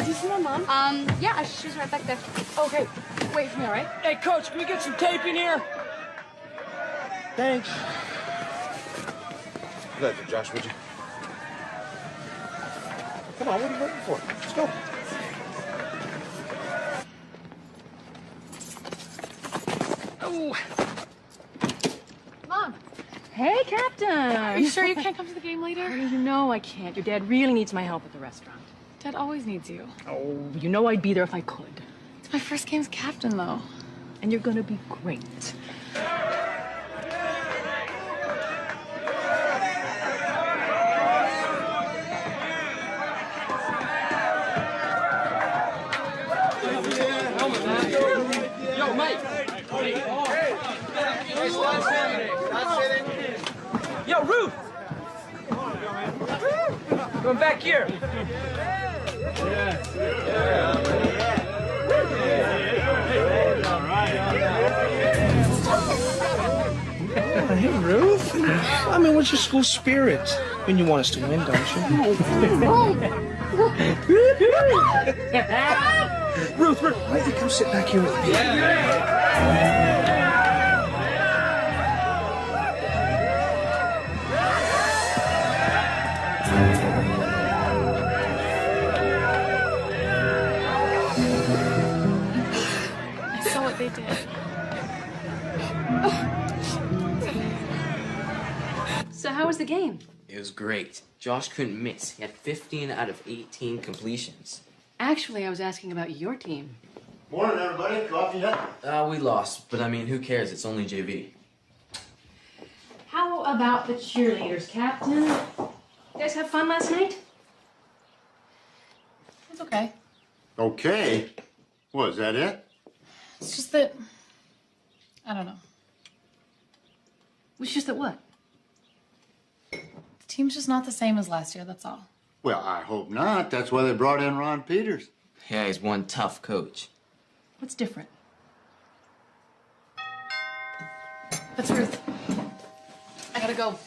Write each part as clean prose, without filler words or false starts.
Do you see my mom? Yeah, she's right back there. Okay, wait for me, all right? Hey, Coach, can we get some tape in here? Thanks. Let it, Josh, would you? Come on, what are you waiting for? Let's go. Oh. Mom. Hey, Captain. Are you sure you can't come to the game later? Honey, you know I can't. Your dad really needs my help at the restaurant. Dad always needs you. Oh, you know I'd be there if I could. It's my first game as captain, though. And you're gonna be great. Yo, Mike. Yo, Ruth. Going back here. Hey, Ruth. I mean, what's your school spirit? When you want us to win, don't you? Ruth, why don't you come sit back here with me? I saw what they did. So how was the game? It was great. Josh couldn't miss. He had 15 out of 18 completions. Actually, I was asking about your team. Morning, everybody. Coffee yet? We lost, but I mean, who cares? It's only JV. How about the cheerleaders, Captain? You guys have fun last night? It's okay. Okay. What, is that it? It's just that... I don't know. It's just that what? The team's just not the same as last year, that's all. Well, I hope not. That's why they brought in Ron Peters. Yeah, he's one tough coach. What's different? That's Ruth. I gotta go.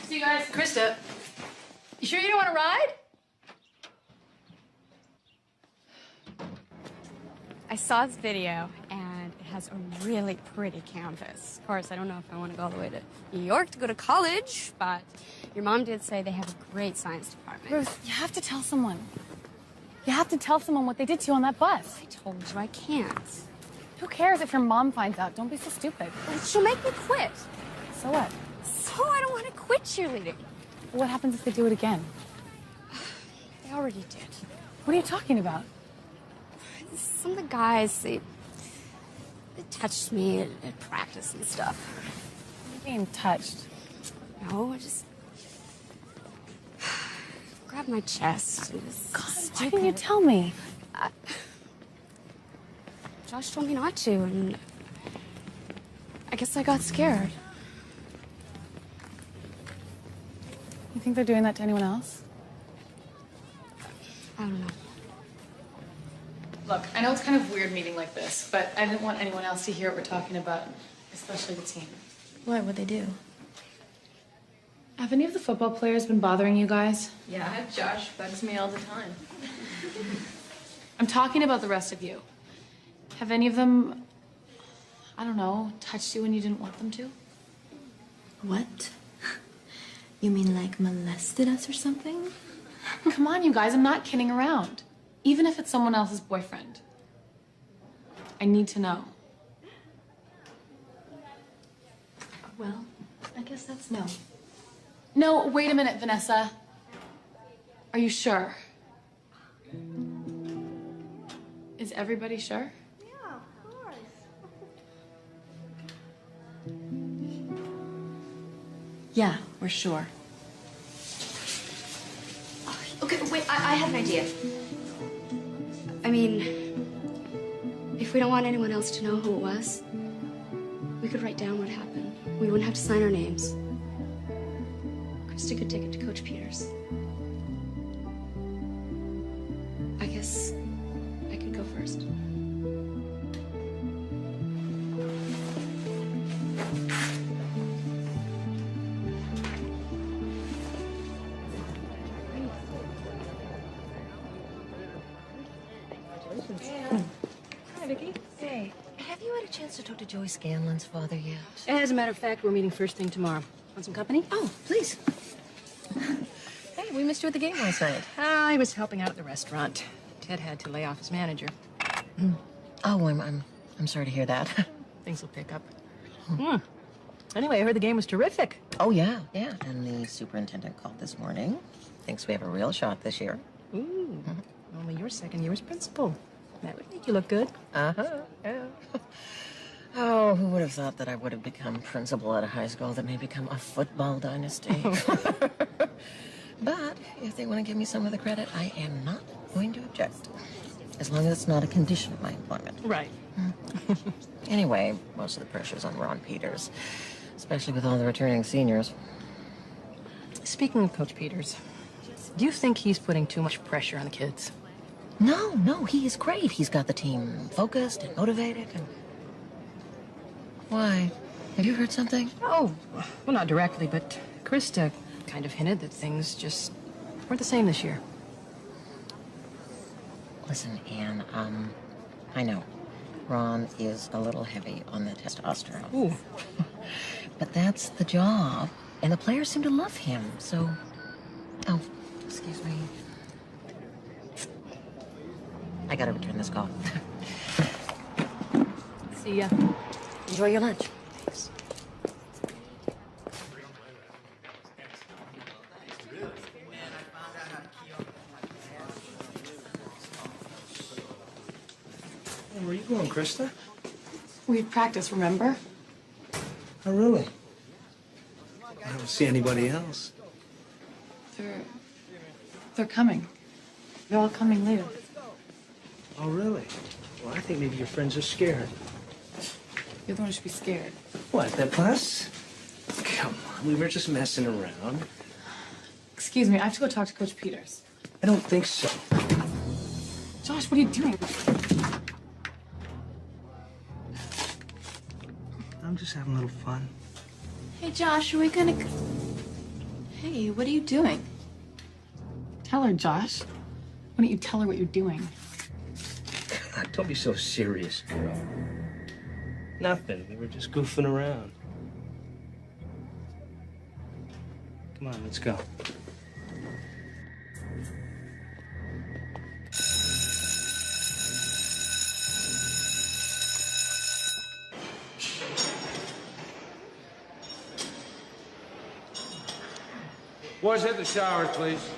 See you guys. Krista, you sure you don't want to ride? I saw this video, and it has a really pretty campus. Of course, I don't know if I want to go all the way to New York to go to college, but your mom did say they have a great science department. Ruth, you have to tell someone. You have to tell someone what they did to you on that bus. I told you I can't. Who cares if your mom finds out? Don't be so stupid. She'll make me quit. So what? So I don't want to quit cheerleading. What happens if they do it again? They already did. What are you talking about? Some of the guys, they touched me at practice and stuff. What are you being touched? No, I just grabbed my chest. It was God, why stupid. didn't you tell me? Josh told me not to, and I guess I got scared. You think they're doing that to anyone else? I don't know. Look, I know it's kind of weird meeting like this, but I didn't want anyone else to hear what we're talking about, especially the team. What would they do? Have any of the football players been bothering you guys? Yeah, Josh bugs me all the time. I'm talking about the rest of you. Have any of them, I don't know, touched you when you didn't want them to? What? You mean like molested us or something? Come on, you guys, I'm not kidding around. Even if it's someone else's boyfriend. I need to know. Well, I guess that's no. No, wait a minute, Vanessa. Are you sure? Is everybody sure? Yeah, of course. Yeah, we're sure. Okay, wait, I have an idea. I mean, if we don't want anyone else to know who it was, we could write down what happened. We wouldn't have to sign our names. Krista could take it to Coach Peters. I guess I could go first. Hi, Vicky. Hey, have you had a chance to talk to Joey Scanlon's father yet? As a matter of fact, we're meeting first thing tomorrow. Want some company? Oh, please. Hey, we missed you at the game last night. I was helping out at the restaurant. Ted had to lay off his manager. Oh, I'm sorry to hear that. Things will pick up. Anyway, I heard the game was terrific. Oh, yeah. And the superintendent called this morning. Thinks we have a real shot this year. Ooh. Only your second year as principal. That would make you look good. Uh-huh, yeah. Oh, who would have thought that I would have become principal at a high school that may become a football dynasty? But if they want to give me some of the credit, I am not going to object. As long as it's not a condition of my employment. Right. Anyway, most of the pressure's on Ron Peters, especially with all the returning seniors. Speaking of Coach Peters, do you think he's putting too much pressure on the kids? No, he is great. He's got the team focused and motivated and... Why? Have you heard something? Oh, well, not directly, but Krista kind of hinted that things just weren't the same this year. Listen, Anne, I know. Ron is a little heavy on the testosterone. Ooh. But that's the job, and the players seem to love him, so... Oh, excuse me. I gotta return this call. See ya. Enjoy your lunch. Thanks. Hey, where are you going, Krista? We've practiced, remember? Oh, really? I don't see anybody else. They're coming. They're all coming later. Oh, really? Well, I think maybe your friends are scared. You're the one who should be scared. What, that bus? Come on, we were just messing around. Excuse me, I have to go talk to Coach Peters. I don't think so. Josh, what are you doing? I'm just having a little fun. Hey, Josh, are we gonna... Hey, what are you doing? Tell her, Josh. Why don't you tell her what you're doing? God, don't be so serious, girl. Nothing. We were just goofing around. Come on, let's go. Boys, hit the showers, please.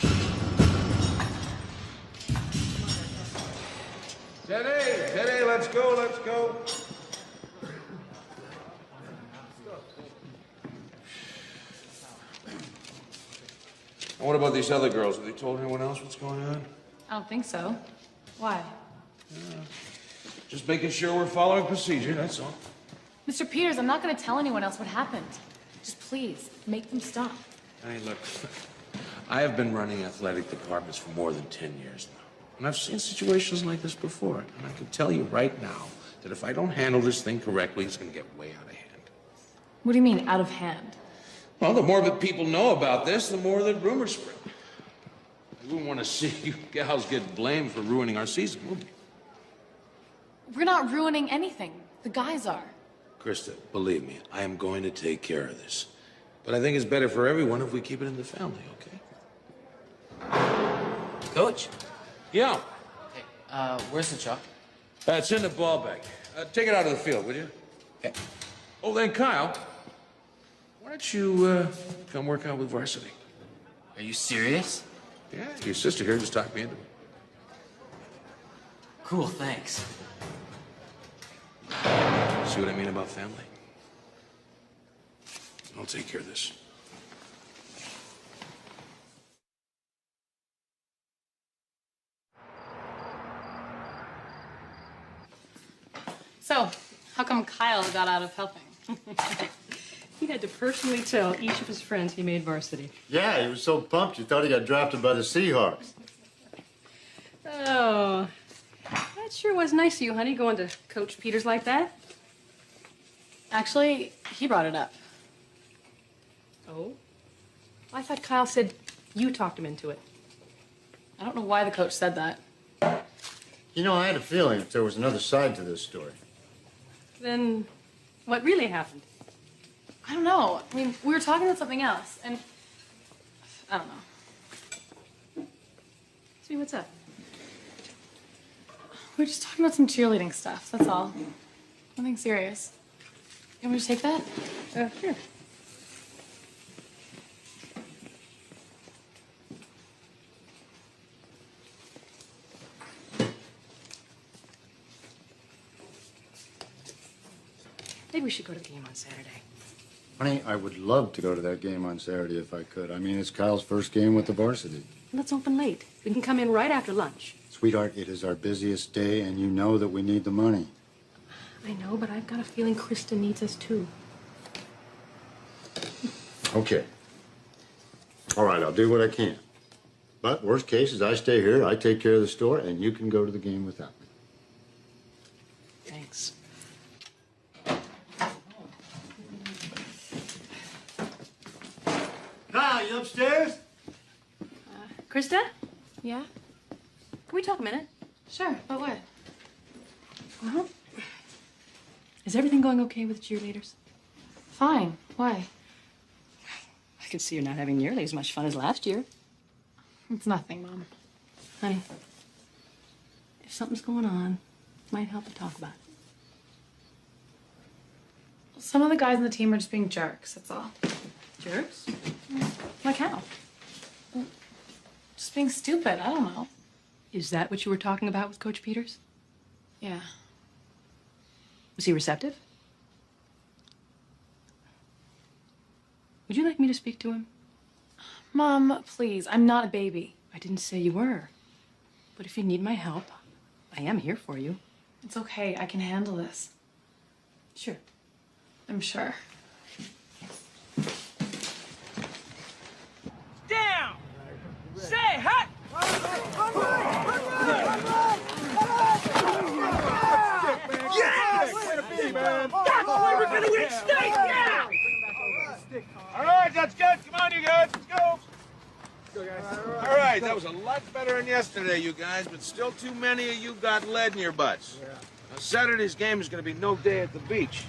Teddy, let's go. And what about these other girls? Have they told anyone else what's going on? I don't think so. Why? Just making sure we're following procedure, that's all. Mr. Peters, I'm not gonna tell anyone else what happened. Just please, make them stop. Hey, look, I have been running athletic departments for more than 10 years now. And I've seen situations like this before. And I can tell you right now that if I don't handle this thing correctly, it's going to get way out of hand. What do you mean, out of hand? Well, the more that people know about this, the more that rumors spread. I wouldn't want to see you gals get blamed for ruining our season, would you? We're not ruining anything. The guys are. Krista, believe me, I am going to take care of this. But I think it's better for everyone if we keep it in the family, okay? Coach? Yeah. Hey, where's the chalk? It's in the ball bag. Take it out of the field, would you? Okay. Oh, then Kyle, why don't you come work out with varsity? Are you serious? Yeah, your sister here just talked me into it. Cool, thanks. See what I mean about family? I'll take care of this. So, how come Kyle got out of helping? He had to personally tell each of his friends he made varsity. Yeah, he was so pumped you thought he got drafted by the Seahawks. Oh, that sure was nice of you, honey, going to Coach Peters like that. Actually, he brought it up. Oh? I thought Kyle said you talked him into it. I don't know why the coach said that. You know, I had a feeling that there was another side to this story. Then what really happened? I don't know. I mean, we were talking about something else, and I don't know. See, what's up? We were just talking about some cheerleading stuff, that's all. Nothing serious. You want me to take that? Sure. Maybe we should go to the game on Saturday. Honey, I would love to go to that game on Saturday if I could. I mean, it's Kyle's first game with the varsity. Let's open late. We can come in right after lunch. Sweetheart, it is our busiest day, and you know that we need the money. I know, but I've got a feeling Krista needs us too. Okay. All right, I'll do what I can. But worst case is I stay here, I take care of the store, and you can go to the game without me. Thanks. Kyle, you upstairs? Krista? Yeah? Can we talk a minute? Sure, but what? Well, is everything going okay with cheerleaders? Fine. Why? I can see you're not having nearly as much fun as last year. It's nothing, Mom. Honey, if something's going on, it might help to talk about it. Some of the guys on the team are just being jerks, that's all. Jerks? Like how? Just being stupid, I don't know. Is that what you were talking about with Coach Peters? Yeah. Was he receptive? Would you like me to speak to him? Mom, please, I'm not a baby. I didn't say you were. But if you need my help, I am here for you. It's okay, I can handle this. Sure. I'm sure. Down! Say hut! Yes! That's why we're gonna win state! Yeah! All right, that's good. Come on, you guys. Let's go. All right, that was a lot better than yesterday, you guys, but still too many of you got lead in your butts. Now, Saturday's game is going to be no day at the beach.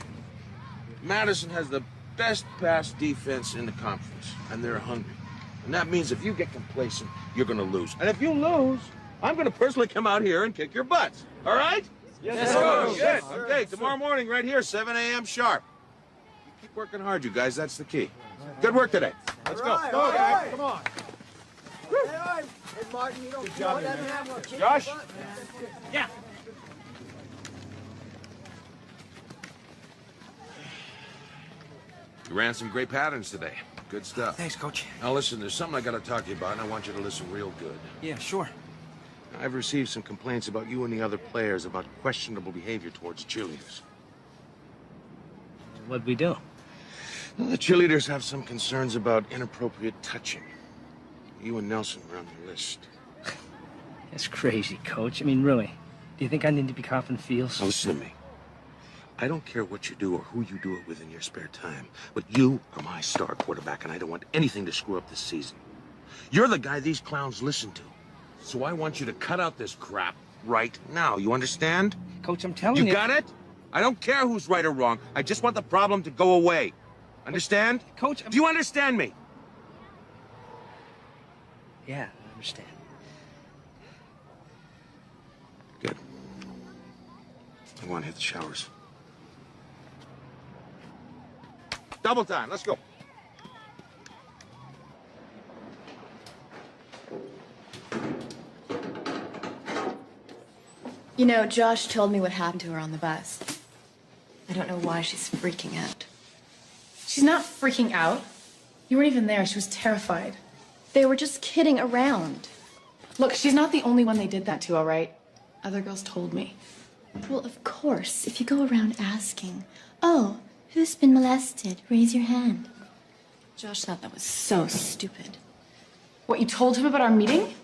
Madison has the best pass defense in the conference, and they're hungry. And that means if you get complacent, you're going to lose. And if you lose, I'm going to personally come out here and kick your butts. All right? Yes, sir. Good. Yes, sir. Okay, tomorrow morning right here, 7 a.m. sharp. Keep working hard, you guys. That's the key. Good work today. Let's go. Go, guys. Come on. Hey, Martin, you don't have one. Josh? Yeah. You ran some great patterns today. Good stuff. Thanks, Coach. Now listen, there's something I gotta talk to you about, and I want you to listen real good. Yeah, sure. I've received some complaints about you and the other players about questionable behavior towards cheerleaders. What'd we do? Well, the cheerleaders have some concerns about inappropriate touching. You and Nelson were on the list. That's crazy, Coach. I mean, really. Do you think I need to be coughing feels? Now listen to me. I don't care what you do or who you do it with in your spare time, but you are my star quarterback, and I don't want anything to screw up this season. You're the guy these clowns listen to. So I want you to cut out this crap right now. You understand? Coach, I'm telling you. You got it? I don't care who's right or wrong. I just want the problem to go away. Understand? Coach, do you understand me? Yeah, I understand. Good. I want to hit the showers. Double time. Let's go. You know, Josh told me what happened to her on the bus. I don't know why she's freaking out. She's not freaking out. You weren't even there. She was terrified. They were just kidding around. Look, she's not the only one they did that to, all right? Other girls told me. Well, of course, if you go around asking, oh, who's been molested? Raise your hand. Josh thought that was so stupid. What, you told him about our meeting?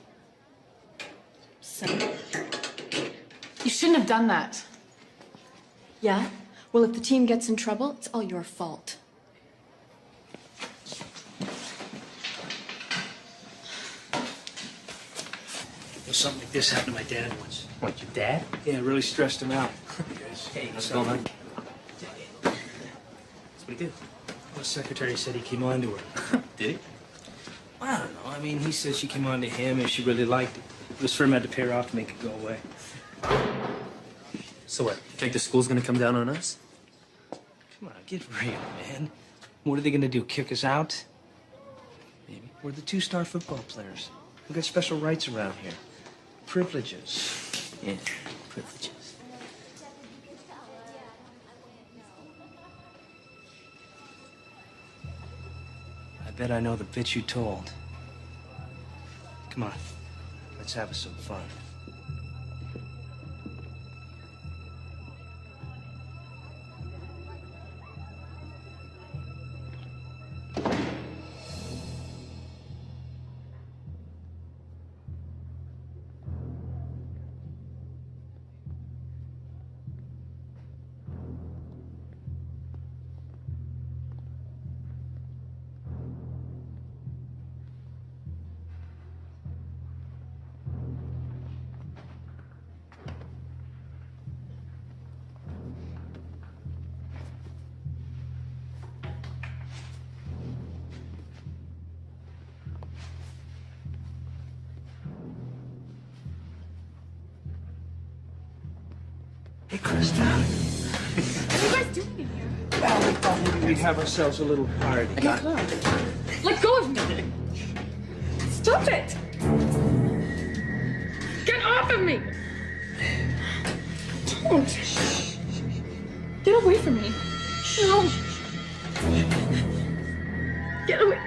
So, you shouldn't have done that. yeah? Well, if the team gets in trouble, it's all your fault. Well, something like this happened to my dad once. What, your dad? Yeah, really stressed him out. Hey, what's going on? That's what he did. The secretary said he came on to her. Did he? I don't know. I mean, he said she came on to him and she really liked it. This firm had to pay her off to make it go away. So what, you think the school's gonna come down on us? Come on, get real, man. What are they gonna do, kick us out? Maybe. We're the 2-star football players. We got special rights around here. Privileges. Yeah, privileges. I bet I know the bit you told. Come on, let's have some fun. Hey, Krista. What are you guys doing in here? Well, we thought maybe we'd have ourselves a little party. Let go. Let go of me. Stop it. Get off of me. Don't. Get away from me. No. Get away.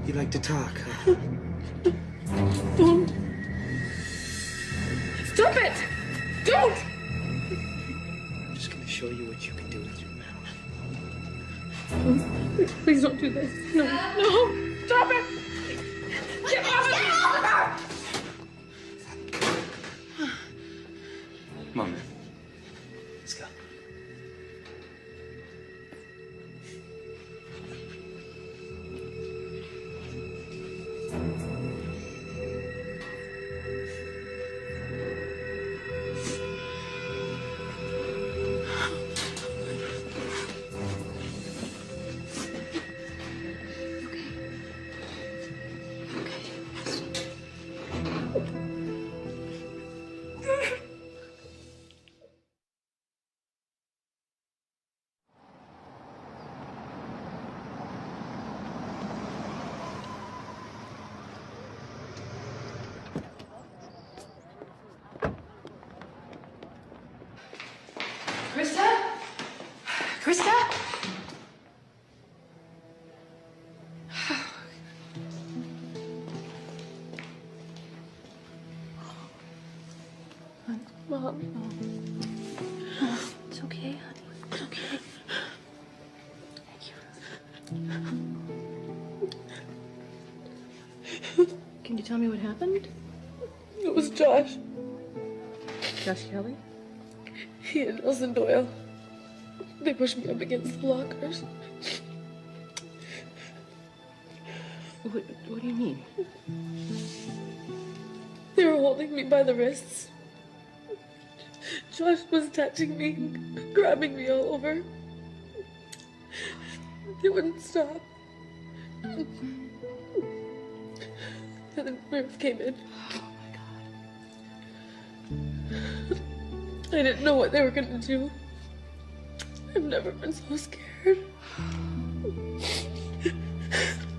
You like to talk, huh? Don't. Stop it. Don't. I'm just gonna show you what you can do with your mouth. Please don't do this. No. No. Stop it. Get off of me. Come on, man. Let's go. Krista? Krista? Mom. It's okay, honey. It's okay. Can you tell me what happened? It was Josh. Josh Kelly? He and Nelson Doyle. They pushed me up against the lockers. What do you mean? They were holding me by the wrists. Josh was touching me, grabbing me all over. They wouldn't stop. And then Ruth came in. Oh my God. I didn't know what they were gonna do. I've never been so scared.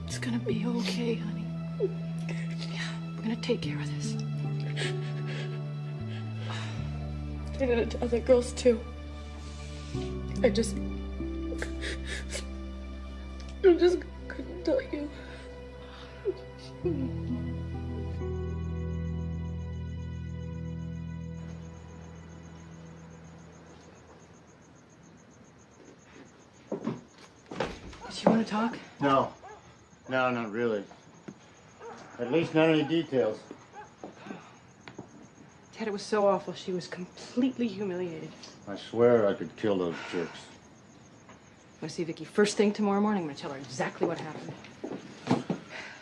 It's gonna be okay, honey. Yeah, we're gonna take care of this. They did it to other girls too. I just couldn't tell you. Do you want to talk? No. No, not really. At least not any details. Ted, it was so awful. She was completely humiliated. I swear I could kill those jerks. I'm gonna see Vicky first thing tomorrow morning. I'm gonna tell her exactly what happened.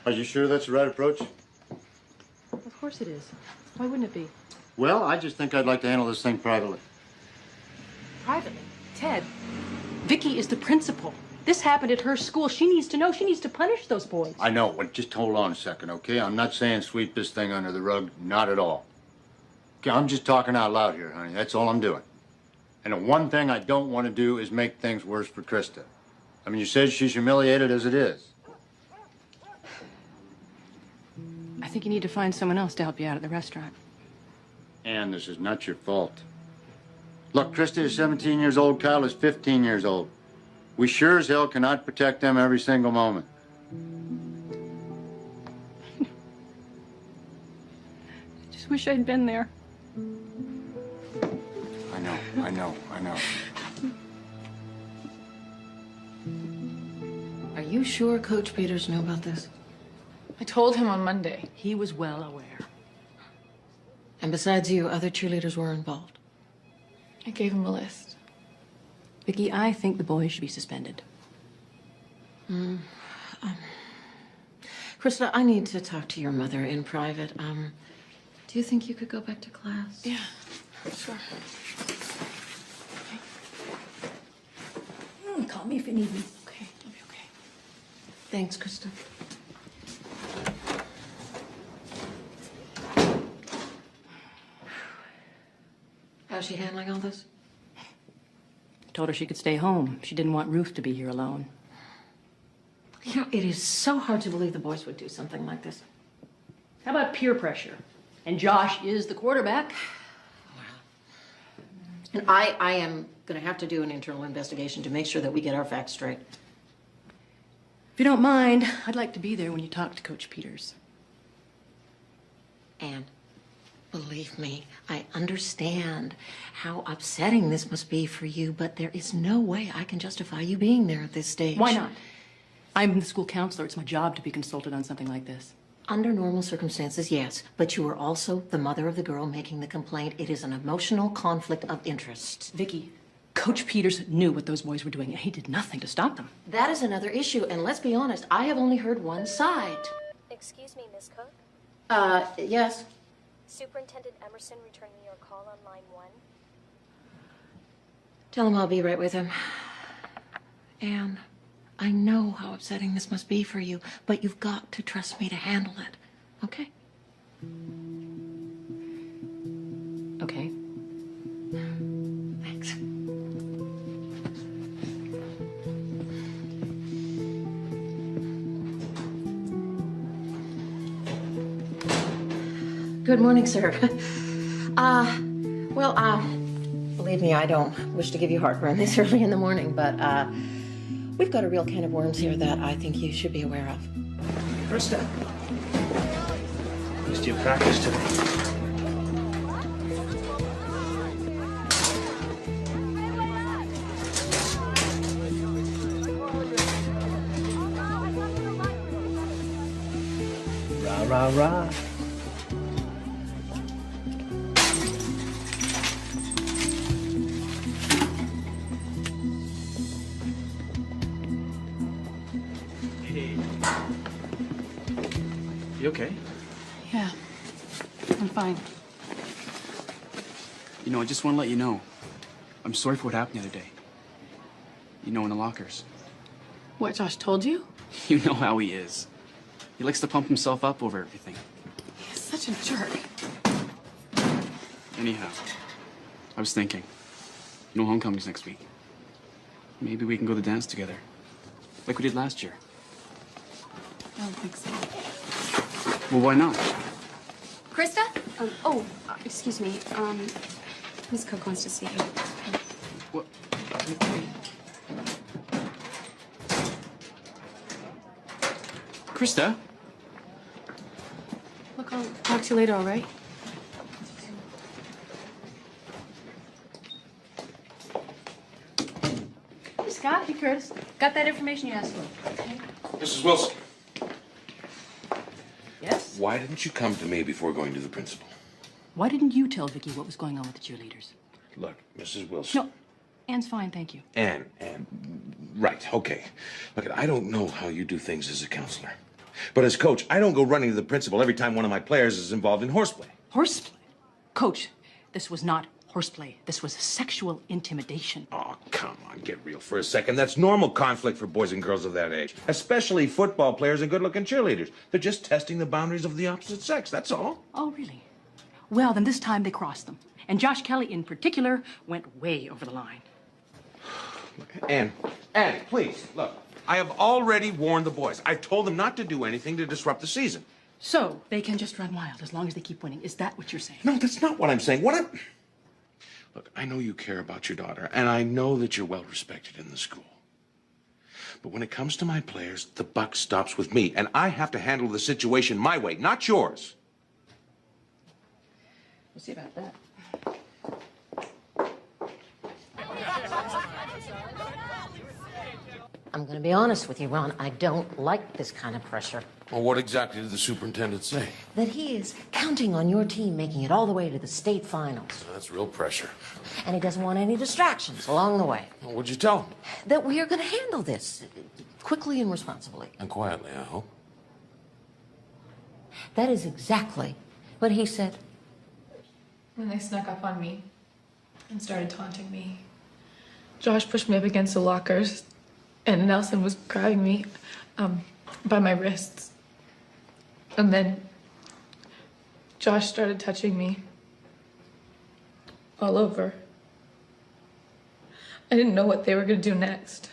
Are you sure that's the right approach? Of course it is. Why wouldn't it be? Well, I just think I'd like to handle this thing privately. Privately? Ted, Vicky is the principal. This happened at her school. She needs to know. She needs to punish those boys. I know, but just hold on a second, okay? I'm not saying sweep this thing under the rug, not at all. Okay, I'm just talking out loud here, honey. That's all I'm doing. And the one thing I don't want to do is make things worse for Krista. I mean, you said she's humiliated as it is. I think you need to find someone else to help you out at the restaurant. Ann, this is not your fault. Look, Krista is 17 years old, Kyle is 15 years old. We sure as hell cannot protect them every single moment. I just wish I'd been there. I know. Are you sure Coach Peters knew about this? I told him on Monday. He was well aware. And besides you, other cheerleaders were involved. I gave him a list. Vicky, I think the boys should be suspended. Krista, I need to talk to your mother in private. Do you think you could go back to class? Yeah, sure. Call me if you need me. Okay, I'll be okay. Thanks, Krista. How's she handling all this? Told her she could stay home. She didn't want Ruth to be here alone. You know, it is so hard to believe the boys would do something like this. How about peer pressure? And Josh is the quarterback. And I am going to have to do an internal investigation to make sure that we get our facts straight. If you don't mind, I'd like to be there when you talk to Coach Peters. Anne, believe me, I understand how upsetting this must be for you, but there is no way I can justify you being there at this stage. Why not? I'm the school counselor. It's my job to be consulted on something like this. Under normal circumstances, yes, but you are also the mother of the girl making the complaint. It is an emotional conflict of interest. Vicky, Coach Peters knew what those boys were doing, and he did nothing to stop them. That is another issue, and let's be honest, I have only heard one side. Excuse me, Miss Cook. Yes. Superintendent Emerson returning your call on line 1. Tell him I'll be right with him. Anne, I know how upsetting this must be for you, but you've got to trust me to handle it, okay? Okay. Thanks. Good morning, sir. Believe me, I don't wish to give you heartburn this early in the morning, but, we've got a real can of worms here that I think you should be aware of. Krista. Missed your practice today. Rah, rah, rah. You okay? Yeah, I'm fine. You know, I just want to let you know, I'm sorry for what happened the other day. You know, in the lockers. What, Josh told you? You know how he is. He likes to pump himself up over everything. He's such a jerk. Anyhow, I was thinking, you know, homecoming's next week. Maybe we can go to dance together, like we did last year. I don't think so. Well, why not? Krista? Excuse me. Miss Cook wants to see you. What? Krista? Look, I'll talk to you later, all right? Hey, Scott. Hey, Curtis. Got that information you asked for. Okay. Mrs. Wilson. Yes? Why didn't you come to me before going to the principal? Why didn't you tell Vicky what was going on with the cheerleaders? Look, Mrs. Wilson. No, Anne's fine, thank you. Anne, right, okay. Look, I don't know how you do things as a counselor. But as coach, I don't go running to the principal every time one of my players is involved in horseplay. Horseplay? Coach, this was not horseplay. This was sexual intimidation. Oh, come on, get real for a second. That's normal conflict for boys and girls of that age, especially football players and good-looking cheerleaders. They're just testing the boundaries of the opposite sex, that's all. Oh, really? Well, then this time they crossed them. And Josh Kelly in particular went way over the line. Annie, please, look. I have already warned the boys. I've told them not to do anything to disrupt the season. So, they can just run wild as long as they keep winning. Is that what you're saying? No, that's not what I'm saying. Look, I know you care about your daughter, and I know that you're well respected in the school. But when it comes to my players, the buck stops with me, and I have to handle the situation my way, not yours. We'll see about that. I'm going to be honest with you, Ron. I don't like this kind of pressure. Well, what exactly did the superintendent say? That he is counting on your team making it all the way to the state finals. That's real pressure. And he doesn't want any distractions along the way. Well, what'd you tell him? That we are going to handle this quickly and responsibly. And quietly, I hope. That is exactly what he said. When they snuck up on me and started taunting me, Josh pushed me up against the lockers, and Nelson was grabbing me by my wrists. And then Josh started touching me all over. I didn't know what they were going to do next.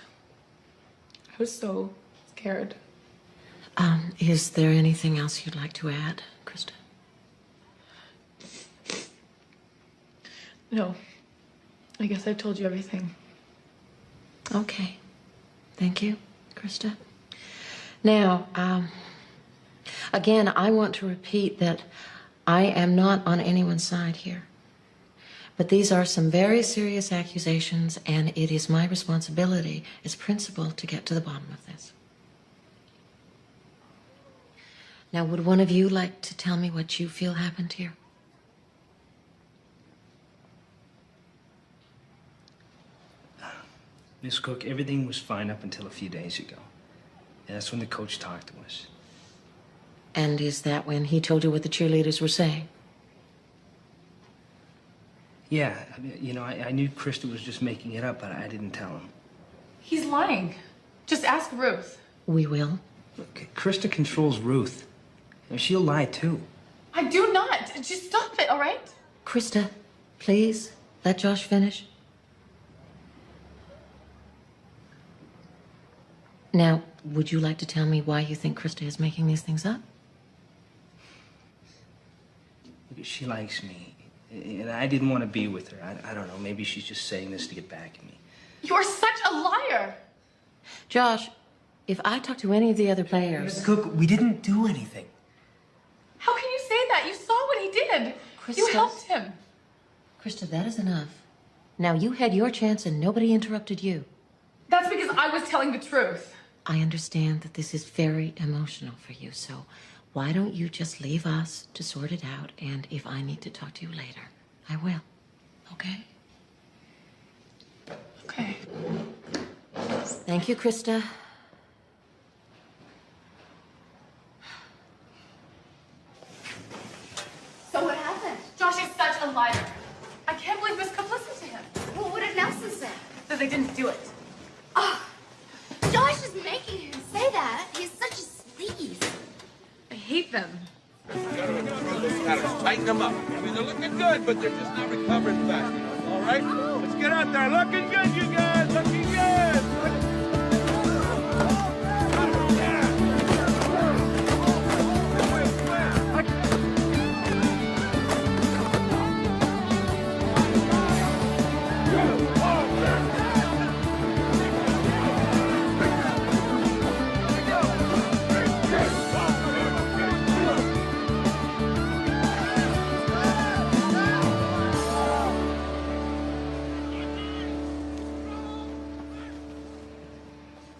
I was so scared. Is there anything else you'd like to add, Krista? No. I guess I've told you everything. Okay. Thank you, Krista. Now, again, I want to repeat that I am not on anyone's side here. But these are some very serious accusations, and it is my responsibility as principal to get to the bottom of this. Now, would one of you like to tell me what you feel happened here? Miss Cook, everything was fine up until a few days ago. And that's when the coach talked to us. And is that when he told you what the cheerleaders were saying? Yeah, I mean, you know, I knew Krista was just making it up, but I didn't tell him. He's lying. Just ask Ruth. We will. Look, Krista controls Ruth. And she'll lie, too. I do not. Just stop it, all right? Krista, please, let Josh finish. Now, would you like to tell me why you think Krista is making these things up? She likes me, and I didn't want to be with her. I don't know, maybe she's just saying this to get back at me. You're such a liar. Josh, if I talk to any of the other players... Miss Cook, we didn't do anything. How can you say that? You saw what he did. Krista, You helped him. Krista, that is enough. Now, you had your chance and nobody interrupted you. That's because I was telling the truth. I understand that this is very emotional for you, so why don't you just leave us to sort it out, and if I need to talk to you later, I will. Okay? Okay. Thank you, Krista. So what happened? Josh is such a liar. I can't believe Miss Cook listened to him. Well, what did Nelson say? That they didn't do it. Josh is making him say that. He's such a sleaze. I hate them. Gotta tighten them up. I mean, they're looking good, but they're just not recovering fast enough. All right? Let's get out there. Looking good, you guys. Looking good.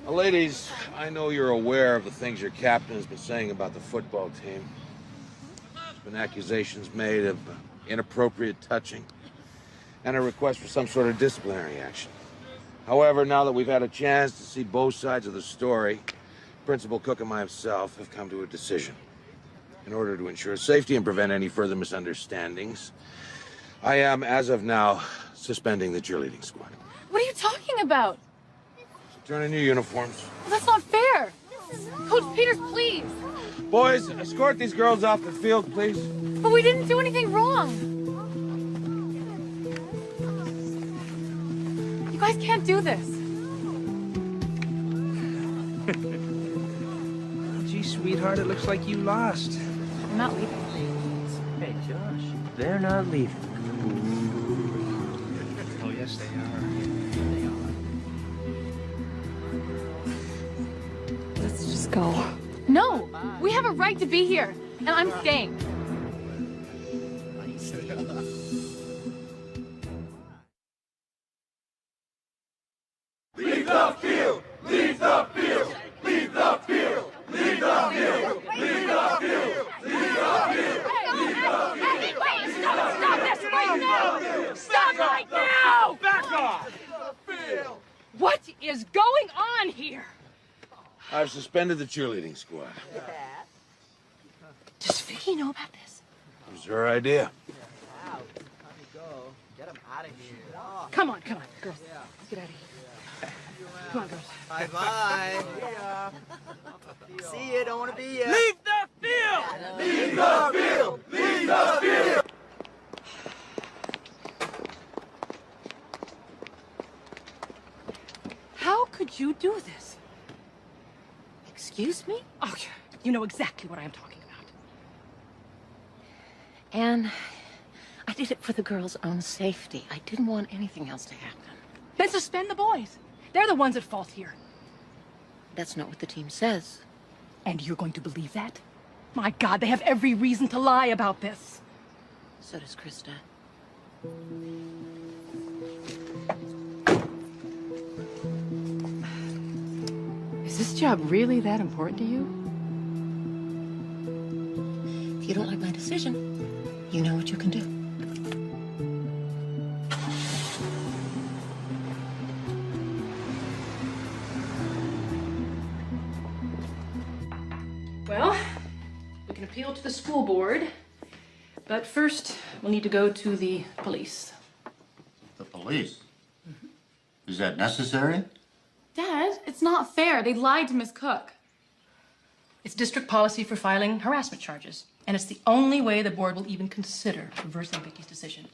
Ladies, I know you're aware of the things your captain has been saying about the football team. There's been accusations made of inappropriate touching and a request for some sort of disciplinary action. However, now that we've had a chance to see both sides of the story, Principal Cook and myself have come to a decision. In order to ensure safety and prevent any further misunderstandings, I am, as of now, suspending the cheerleading squad. What are you talking about? Turn in your uniforms. Well, that's not fair. Coach Peters, please. Boys, escort these girls off the field, please. But we didn't do anything wrong. You guys can't do this. Gee, sweetheart, it looks like you lost. I'm not leaving. Hey, Josh, they're not leaving. Oh, yes, they are. They are. Let's just go. No! We have a right to be here, and I'm staying. Leave the field! Leave the field! Leave the field! Leave the field! Leave the field! Leave the field! Stop this right now! Stop right now! Back off! What is going on here? I've suspended the cheerleading squad. Does Vicky know about this? It was her idea. Come on, girls. Let's get out of here. Come on, girls. Bye-bye. See you, don't want to be you. Leave the field! Leave the field! Leave the field! How could you do this? Excuse me? Oh, you know exactly what I am talking about. Anne, I did it for the girls' own safety. I didn't want anything else to happen. Then suspend the boys. They're the ones at fault here. That's not what the team says. And you're going to believe that? My God, they have every reason to lie about this. So does Krista. Is this job really that important to you? If you don't like my decision, you know what you can do. Well, we can appeal to the school board, but first we'll need to go to the police. The police? Is that necessary? Dad, it's not fair. They lied to Miss Cook. It's district policy for filing harassment charges, and it's the only way the board will even consider reversing Vicky's decision.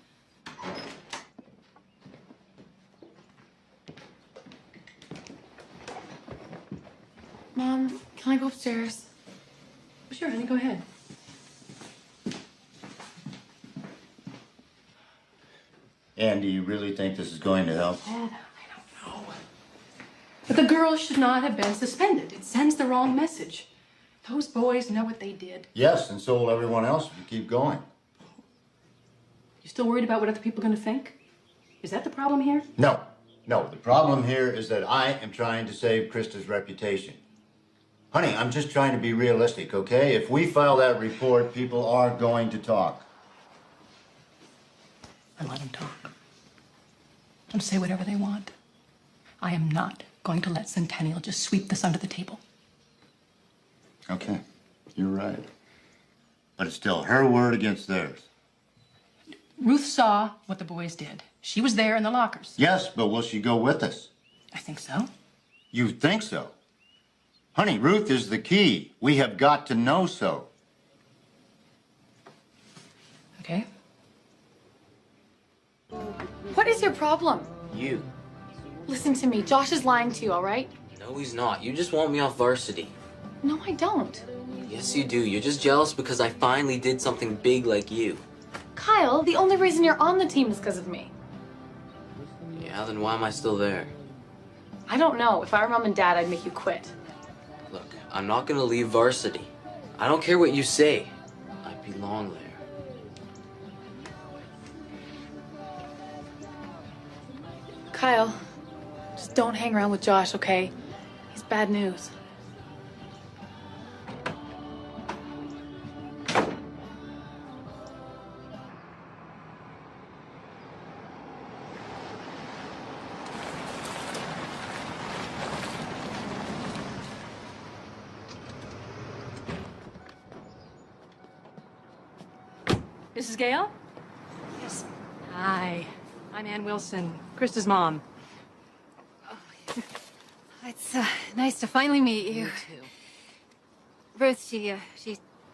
Mom, can I go upstairs? Sure, honey, go ahead. Ann, do you really think this is going to help? Dad, I don't know. But the girls should not have been suspended. It sends the wrong message. Those boys know what they did. Yes, and so will everyone else if you keep going. You still worried about what other people are going to think? Is that the problem here? No. The problem here is that I am trying to save Krista's reputation. Honey, I'm just trying to be realistic, okay? If we file that report, people are going to talk. And let them talk. Let them say whatever they want. I am not going to let Centennial just sweep this under the table. Okay, you're right. But it's still her word against theirs. Ruth saw what the boys did. She was there in the lockers. Yes, but will she go with us? I think so. You think so? Honey, Ruth is the key. We have got to know so. Okay. What is your problem? You. Listen to me. Josh is lying to you, all right? No, he's not. You just want me off varsity. No, I don't. Yes, you do. You're just jealous because I finally did something big like you. Kyle, the only reason you're on the team is because of me. Yeah, then why am I still there? I don't know. If I were mom and dad, I'd make you quit. Look, I'm not gonna leave varsity. I don't care what you say. I belong there. Kyle, just don't hang around with Josh, okay? He's bad news. Mrs. Gale? Yes. Hi. I'm Ann Wilson, Krista's mom. It's nice to finally meet you. You too. Ruth, she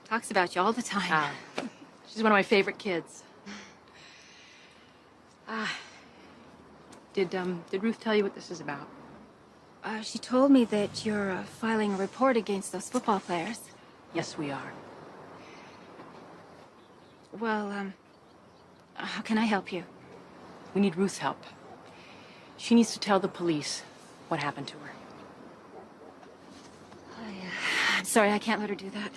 talks about you all the time. She's one of my favorite kids. Did Ruth tell you what this is about? She told me that you're filing a report against those football players. Yes, we are. Well, how can I help you? We need Ruth's help. She needs to tell the police what happened to her. I'm sorry, I can't let her do that.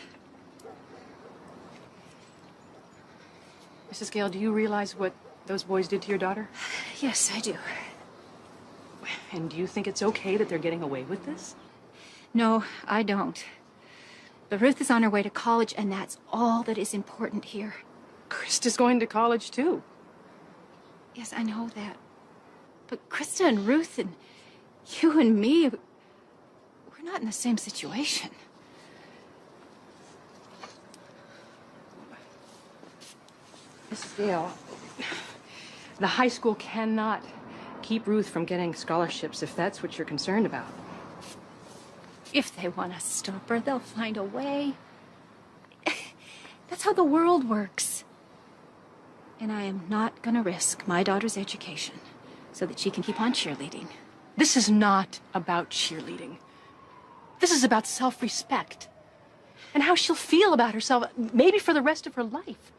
Mrs. Gale, do you realize what those boys did to your daughter? Yes, I do. And do you think it's okay that they're getting away with this? No, I don't. But Ruth is on her way to college, and that's all that is important here. Krista's going to college, too. Yes, I know that. But Krista and Ruth and you and me, we're not in the same situation. Mrs. Gale, the high school cannot keep Ruth from getting scholarships if that's what you're concerned about. If they want to stop her, they'll find a way. That's how the world works. And I am not going to risk my daughter's education so that she can keep on cheerleading. This is not about cheerleading. This is about self-respect and how she'll feel about herself, maybe for the rest of her life,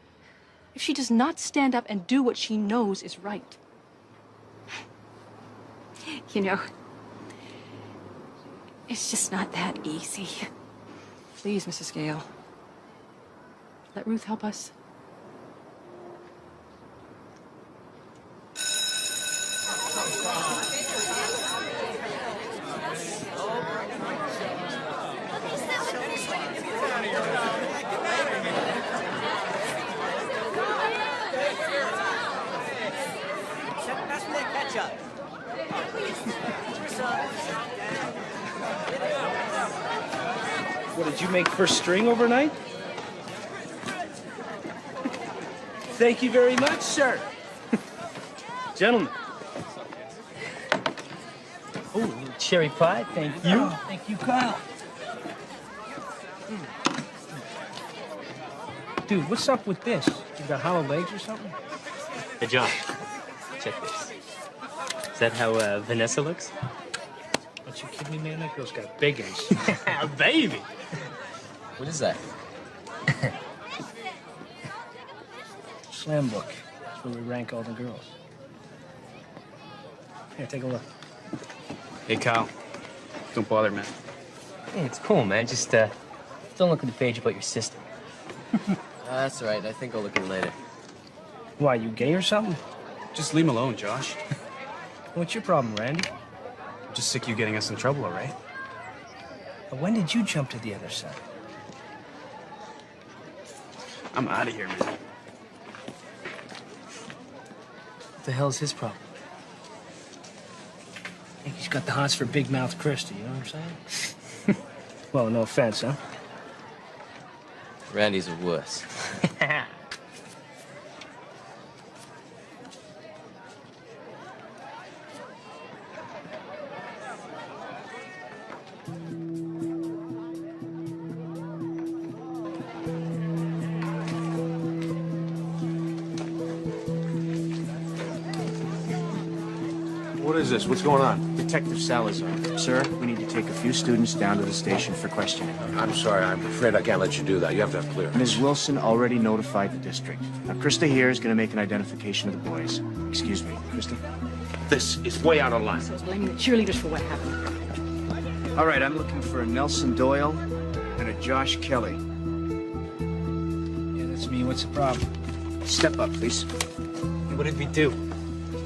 if she does not stand up and do what she knows is right. You know, it's just not that easy. Please, Mrs. Gale, let Ruth help us. What, did you make first string overnight? Thank you very much, sir. Gentlemen. Oh, a little cherry pie, thank you. Oh, thank you, Kyle. Dude, what's up with this? You got hollow legs or something? Hey, John, check this. Is that how Vanessa looks? Don't you kidding me, man? That girl's got big ass. Baby! What is that? Slam book. That's where we rank all the girls. Here, take a look. Hey, Kyle. Don't bother, man. Hey, it's cool, man. Just don't look at the page about your sister. That's all right. I think I'll look at it later. Why, you gay or something? Just leave him alone, Josh. What's your problem, Randy? I'm just sick of you getting us in trouble, all right? When did you jump to the other side? I'm out of here, man. What the hell's his problem? I think he's got the hots for big mouth Krista, you know what I'm saying? Well, no offense, huh? Randy's a wuss. What is this? What's going on? Detective Salazar. Sir, we need to take a few students down to the station for questioning. I'm sorry. I'm afraid I can't let you do that. You have to have clearance. Ms. Wilson already notified the district. Now, Krista here is going to make an identification of the boys. Excuse me, Krista? This is way out of line. So it's blaming the cheerleaders for what happened. All right, I'm looking for a Nelson Doyle and a Josh Kelly. Yeah, that's me. What's the problem? Step up, please. What did we do?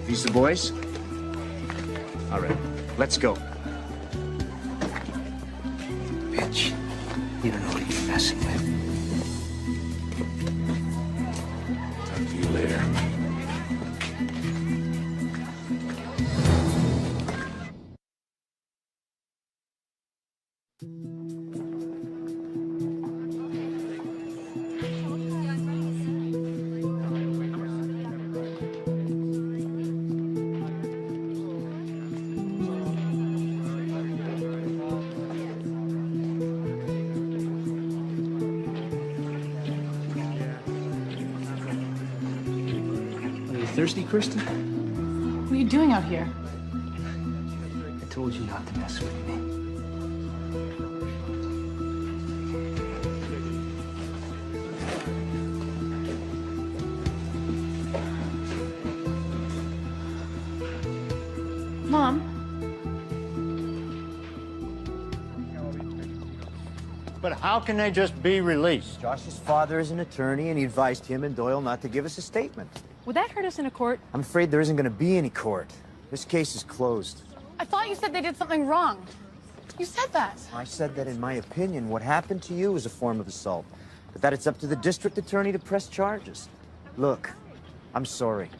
These the boys? All right, let's go. Bitch. You don't know what you're messing with. Talk to you later. thirsty, Krista? What are you doing out here? I told you not to mess with me. Mom? But how can they just be released? Josh's father is an attorney, and he advised him and Doyle not to give us a statement. Would that hurt us in a court? I'm afraid there isn't going to be any court. This case is closed. I thought you said they did something wrong. You said that. I said that, in my opinion, what happened to you is a form of assault, but that it's up to the district attorney to press charges. Look, I'm sorry.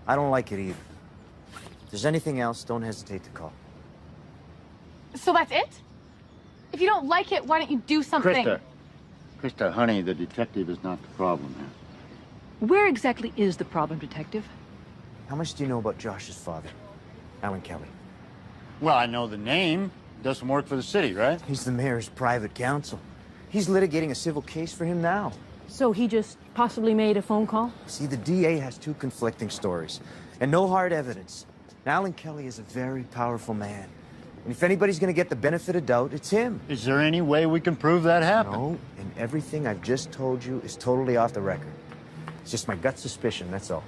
I don't like it either. If there's anything else, don't hesitate to call. So that's it? If you don't like it, why don't you do something? Krista, honey, the detective is not the problem here. Where exactly is the problem, Detective? How much do you know about Josh's father, Alan Kelly? Well, I know the name. Doesn't work for the city, right? He's the mayor's private counsel. He's litigating a civil case for him now. So he just possibly made a phone call? See, the DA has two conflicting stories, and no hard evidence. Alan Kelly is a very powerful man. And if anybody's gonna get the benefit of doubt, it's him. Is there any way we can prove that happened? No, and everything I've just told you is totally off the record. It's just my gut suspicion, that's all.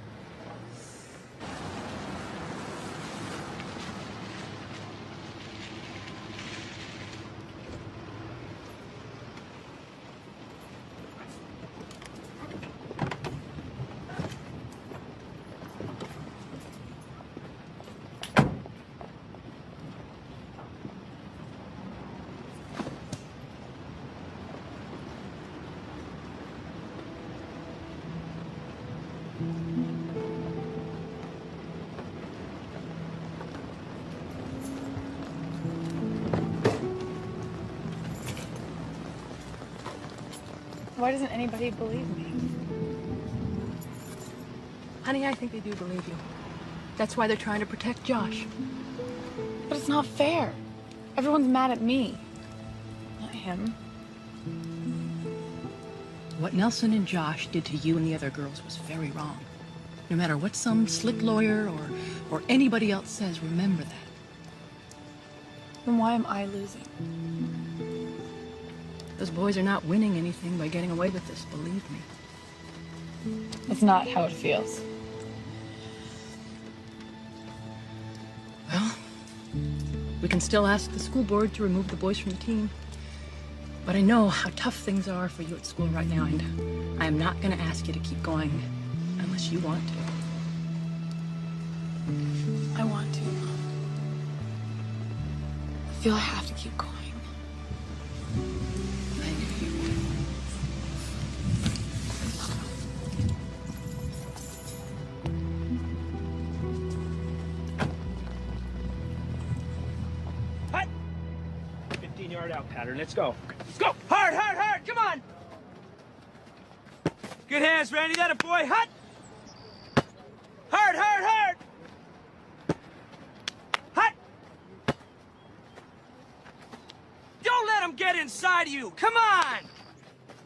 Why doesn't anybody believe me? Honey, I think they do believe you. That's why they're trying to protect Josh. But it's not fair. Everyone's mad at me, not him. What Nelson and Josh did to you and the other girls was very wrong. No matter what some slick lawyer or anybody else says, remember that. Then why am I losing? Those boys are not winning anything by getting away with this, believe me. It's not how it feels. Well, we can still ask the school board to remove the boys from the team. But I know how tough things are for you at school right now, and I am not going to ask you to keep going unless you want to. I want to. I feel I have to keep going. I knew you would. Hut! 15-yard out pattern. Let's go. Let's go! Hard, hard, hard! Come on! Good hands, Randy. That a boy. Hut! Hard, hard, hard! Hut! Don't let him get inside you. Come on!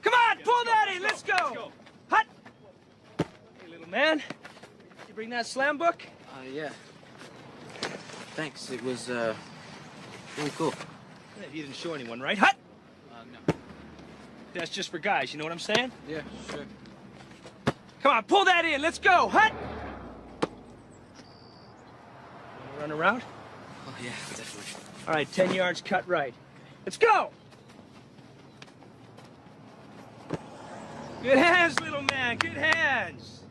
Come on, pull that in. Let's go. Hut! Hey, little man. You bring that slam book? Yeah. Thanks. It was, really cool. You didn't show anyone, right? Hut! No. That's just for guys, you know what I'm saying? Yeah, sure. Come on, pull that in. Let's go. Hut! Wanna run around? Oh, yeah, definitely. All right, 10 yards, cut right. Let's go! Good hands, little man. Good hands.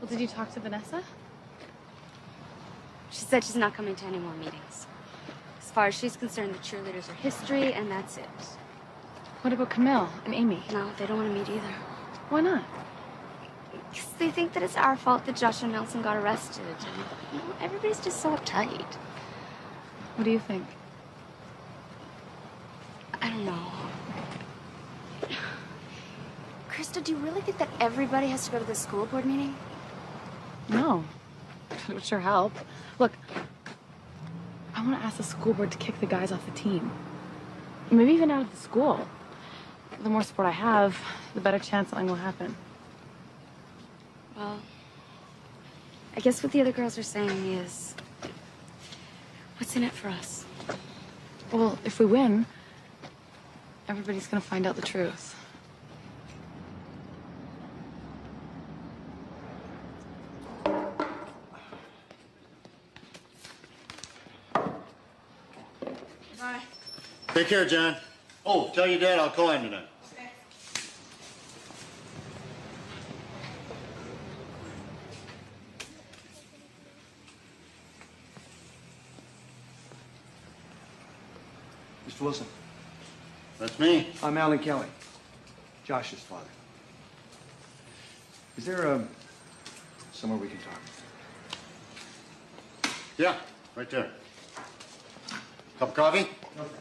Well, did you talk to Vanessa? She said she's not coming to any more meetings. As far as she's concerned, the cheerleaders are history, and that's it. What about Camille and Amy? No, they don't want to meet either. Why not? Because they think that it's our fault that Josh and Nelson got arrested. And, you know, everybody's just so uptight. What do you think? I don't know. Krista, do you really think that everybody has to go to the school board meeting? No. It would sure help. Look, I want to ask the school board to kick the guys off the team. Maybe even out of the school. The more support I have, the better chance something will happen. Well, I guess what the other girls are saying is, what's in it for us? Well, if we win, everybody's gonna find out the truth. Bye. Take care, John. Oh, tell your dad I'll call him tonight. Mr. Wilson. That's me. I'm Alan Kelly, Josh's father. Is there somewhere we can talk? Yeah, right there. Cup of coffee? Okay.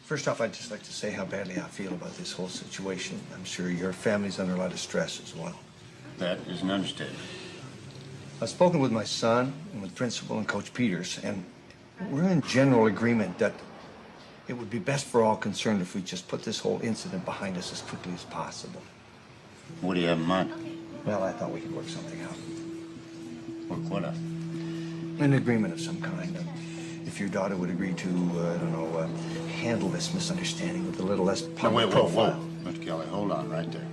First off, I'd just like to say how badly I feel about this whole situation. I'm sure your family's under a lot of stress as well. That is an understatement. I've spoken with my son and with Principal and Coach Peters, and we're in general agreement that it would be best for all concerned if we just put this whole incident behind us as quickly as possible. What do you have in mind? Well, I thought we could work something out. Work what out? An agreement of some kind. If your daughter would agree to, I don't know, handle this misunderstanding with a little less public profile. Whoa. Mr. Kelly, hold on right there.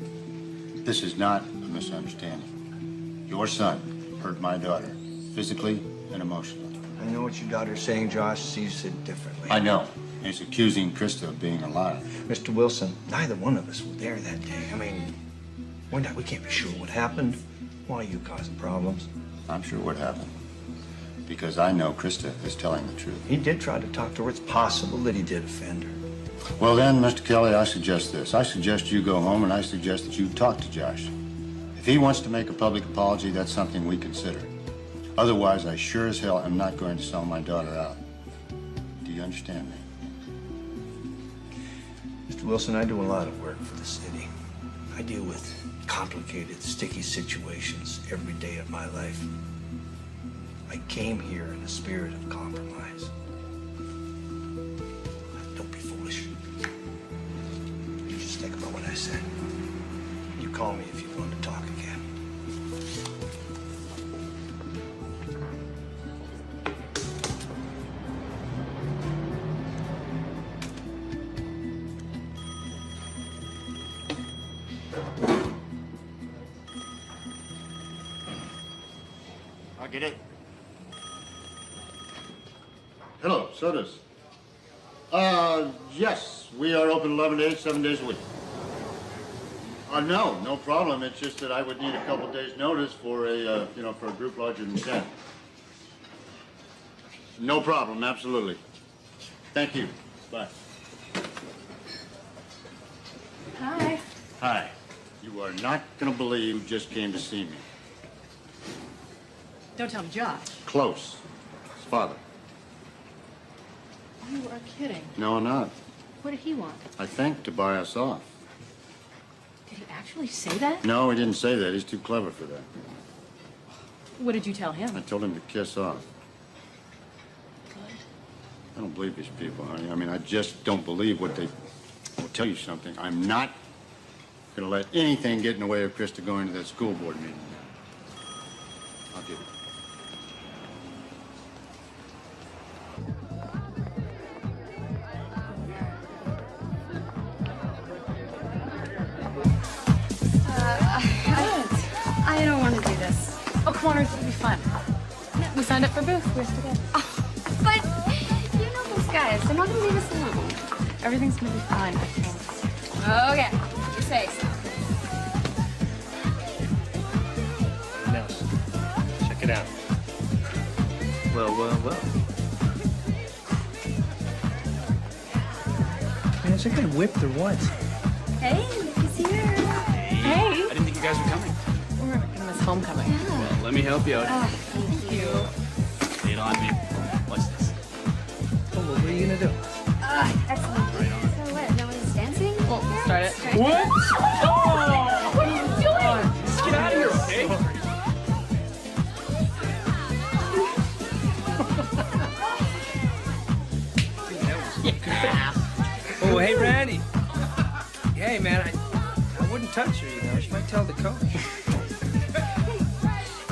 This is not a misunderstanding. Your son hurt my daughter, physically and emotionally. I know what your daughter's saying. Josh sees it differently. I know. He's accusing Krista of being a liar. Mr. Wilson, neither one of us were there that day. I mean, we can't be sure what happened. Why are you causing problems? I'm sure what happened. Because I know Krista is telling the truth. He did try to talk to her. It's possible that he did offend her. Well then, Mr. Kelly, I suggest this. I suggest you go home and I suggest that you talk to Josh. If he wants to make a public apology, that's something we consider. Otherwise, I sure as hell am not going to sell my daughter out. Do you understand me? Mr. Wilson, I do a lot of work for the city. I deal with complicated, sticky situations every day of my life. I came here in a spirit of compromise. Don't be foolish. You just think about what I said. You call me if you want to talk again. I'll get it. Hello, sodas. Yes, we are open 11 to 8, 7 days a week. No problem. It's just that I would need a couple days' notice for a, for a group larger than 10. No problem, absolutely. Thank you. Bye. Hi. Hi. You are not going to believe who just came to see me. Don't tell him Josh. Close. His father. You are kidding. No, I'm not. What did he want? I think to buy us off. Did he actually say that? No, he didn't say that. He's too clever for that. What did you tell him? I told him to kiss off. Good. I don't believe these people, honey. I mean, I just don't believe what they... I'll tell you something. I'm not going to let anything get in the way of Krista going to that school board meeting. I'll get it. I don't want to do this. Oh, come on, Ruth, it'll be fun. We signed up for Booth. We have to go. Oh, but you know those guys. They're not going to leave us alone. Everything's gonna be fine, I promise. Okay. You say so. Nels, check it out. Well. Man, is that guy whipped or what? Hey, look who's here. Hey! I didn't think you guys were coming. We're gonna miss homecoming. Well, let me help you out. Thank you. Lay it on me. Watch this. Oh, well, what are you gonna do? Excellent. So what, no one's dancing? Well, start it. What? Oh! What are you doing? Just get out of here, okay? Oh, Oh, hey, Randy. Hey, man, I wouldn't touch her, you know. She might tell the coach.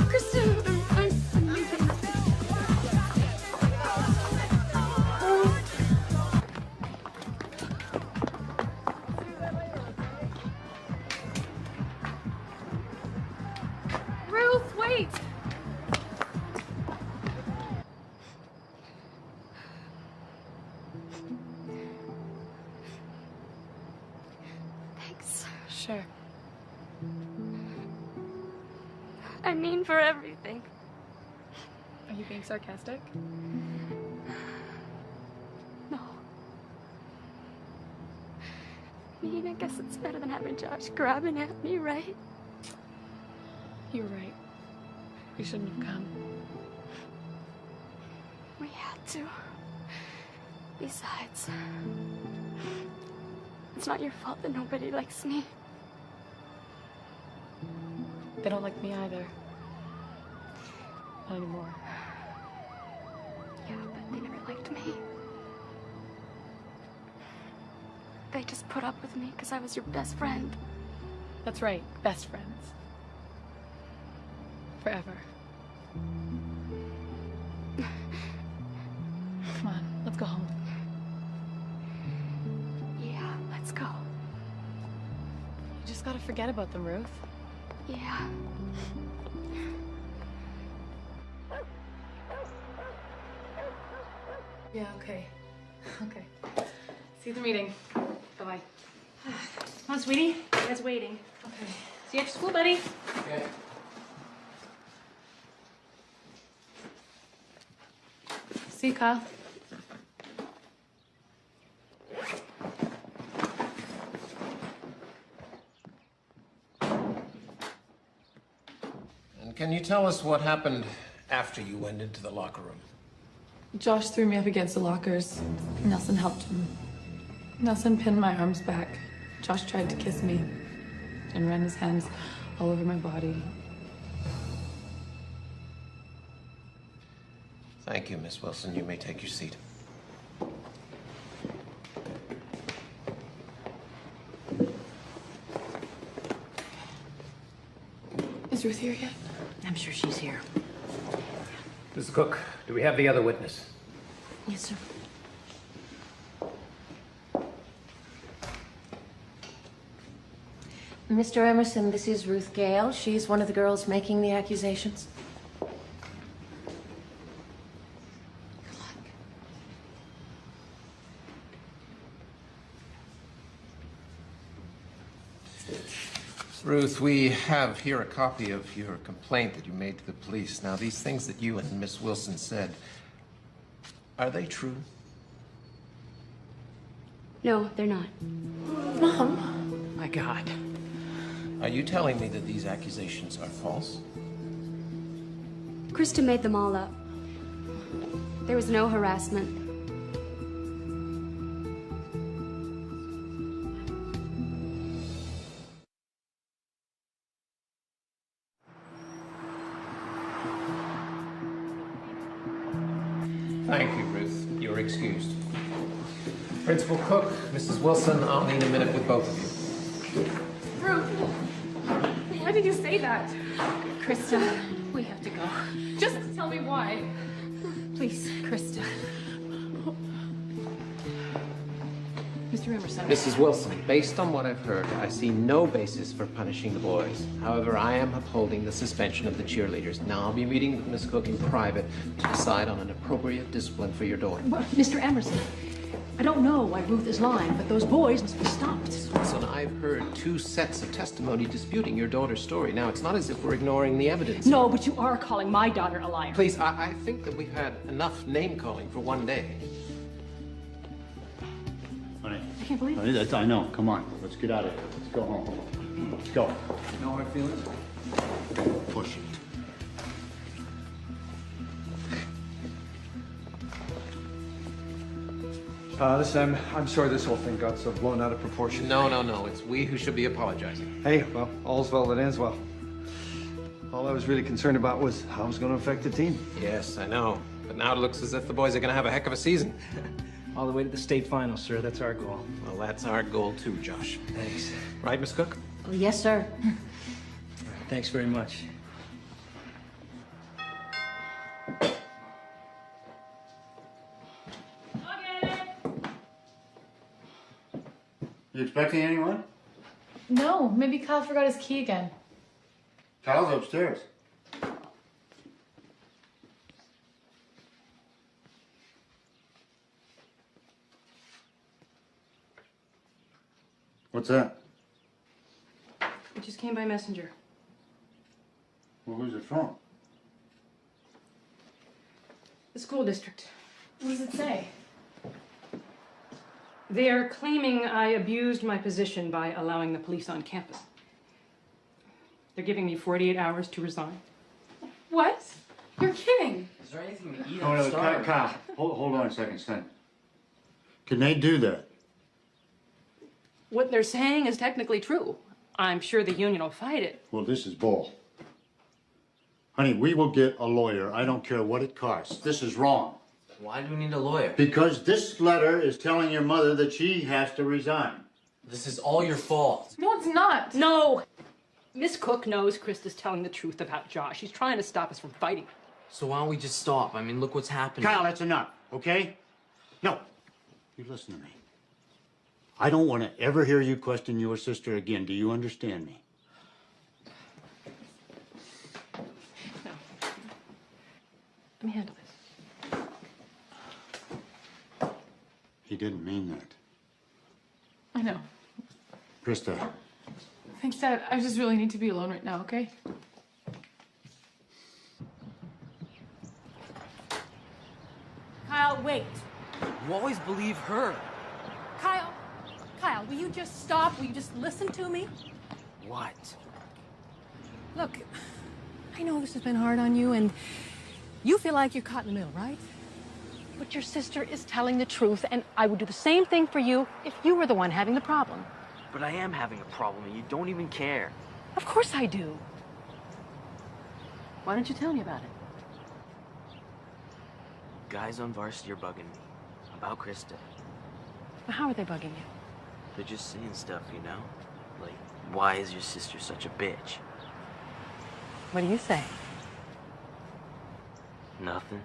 Kristen, I'm leaving. Ruth, wait! Thanks. Sure. I mean for everything. Are you being sarcastic? No. I mean, I guess it's better than having Josh grabbing at me, right? You're right. We shouldn't have come. We had to. Besides, it's not your fault that nobody likes me. They don't like me either. Not anymore. Yeah, but they never liked me. They just put up with me because I was your best friend. That's right, best friends. Forever. Come on, let's go home. Yeah, let's go. You just gotta forget about them, Ruth. Yeah. Yeah, okay. Okay. See you at the meeting. Bye-bye. Come on, sweetie. Dad's waiting. Okay. See you after school, buddy. Okay. See you, Kyle. And can you tell us what happened after you went into the locker room? Josh threw me up against the lockers. Nelson helped him. Nelson pinned my arms back. Josh tried to kiss me and ran his hands all over my body. Thank you, Miss Wilson. You may take your seat. Is Ruth here yet? I'm sure she's here. Mrs. Cook, do we have the other witness? Yes, sir. Mr. Emerson, this is Ruth Gale. She's one of the girls making the accusations. Ruth, we have here a copy of your complaint that you made to the police. Now, these things that you and Miss Wilson said, are they true? No, they're not. Mom. My God. Are you telling me that these accusations are false? Krista made them all up. There was no harassment. Thank you, Ruth. You're excused. Principal Cook, Mrs. Wilson, I'll need a minute with both of you. Ruth! Why did you say that? Krista, we have to go. Just tell me why. Please, Krista. Mr. Emerson. Mrs. Wilson, based on what I've heard, I see no basis for punishing the boys. However, I am upholding the suspension of the cheerleaders. Now, I'll be meeting with Miss Cook in private to decide on an appropriate discipline for your daughter. Well, Mr. Emerson, I don't know why Ruth is lying, but those boys must be stopped. Mrs. Wilson, I've heard 2 sets of testimony disputing your daughter's story. Now, it's not as if we're ignoring the evidence. No, but you are calling my daughter a liar. Please, I think that we've had enough name-calling for one day. Honey. I can't believe it. I know. Come on. Let's get out of here. Let's go home. Let's go. No hard feelings? Push it. Listen, I'm sorry this whole thing got so blown out of proportion. No. It's we who should be apologizing. Hey, well, all's well that ends well. All I was really concerned about was how it was going to affect the team. Yes, I know. But now it looks as if the boys are going to have a heck of a season. All the way to the state final, sir. That's our goal. Well, that's our goal too, Josh. Thanks. Right, Miss Cook? Oh, yes, sir. Thanks very much. You expecting anyone? No, maybe Kyle forgot his key again. Kyle's upstairs. What's that? It just came by messenger. Well, who's it from? The school district. What does it say? They are claiming I abused my position by allowing the police on campus. They're giving me 48 hours to resign. What? You're kidding. Is there anything to eat Oh, on no, Star? Kyle, hold on a second, son. Can they do that? What they're saying is technically true. I'm sure the union will fight it. Well, this is bull. Honey, we will get a lawyer. I don't care what it costs. This is wrong. Why do we need a lawyer? Because this letter is telling your mother that she has to resign. This is all your fault. No, it's not. No! Miss Cook knows Krista's telling the truth about Josh. She's trying to stop us from fighting. So why don't we just stop? I mean, look what's happening. Kyle, that's enough, okay? No. You listen to me. I don't want to ever hear you question your sister again. Do you understand me? Let me handle this. He didn't mean that. I know. Krista, Thanks, Dad. I just really need to be alone right now, okay? Kyle, wait. You always believe her. Kyle, will you just stop? Will you just listen to me? What? Look, I know this has been hard on you, and you feel like you're caught in the middle, right? But your sister is telling the truth, and I would do the same thing for you if you were the one having the problem. But I am having a problem, and you don't even care. Of course I do. Why don't you tell me about it? Guys on varsity are bugging me about Krista. Well, how are they bugging you? They're just saying stuff, you know? Like, why is your sister such a bitch? What do you say? Nothing.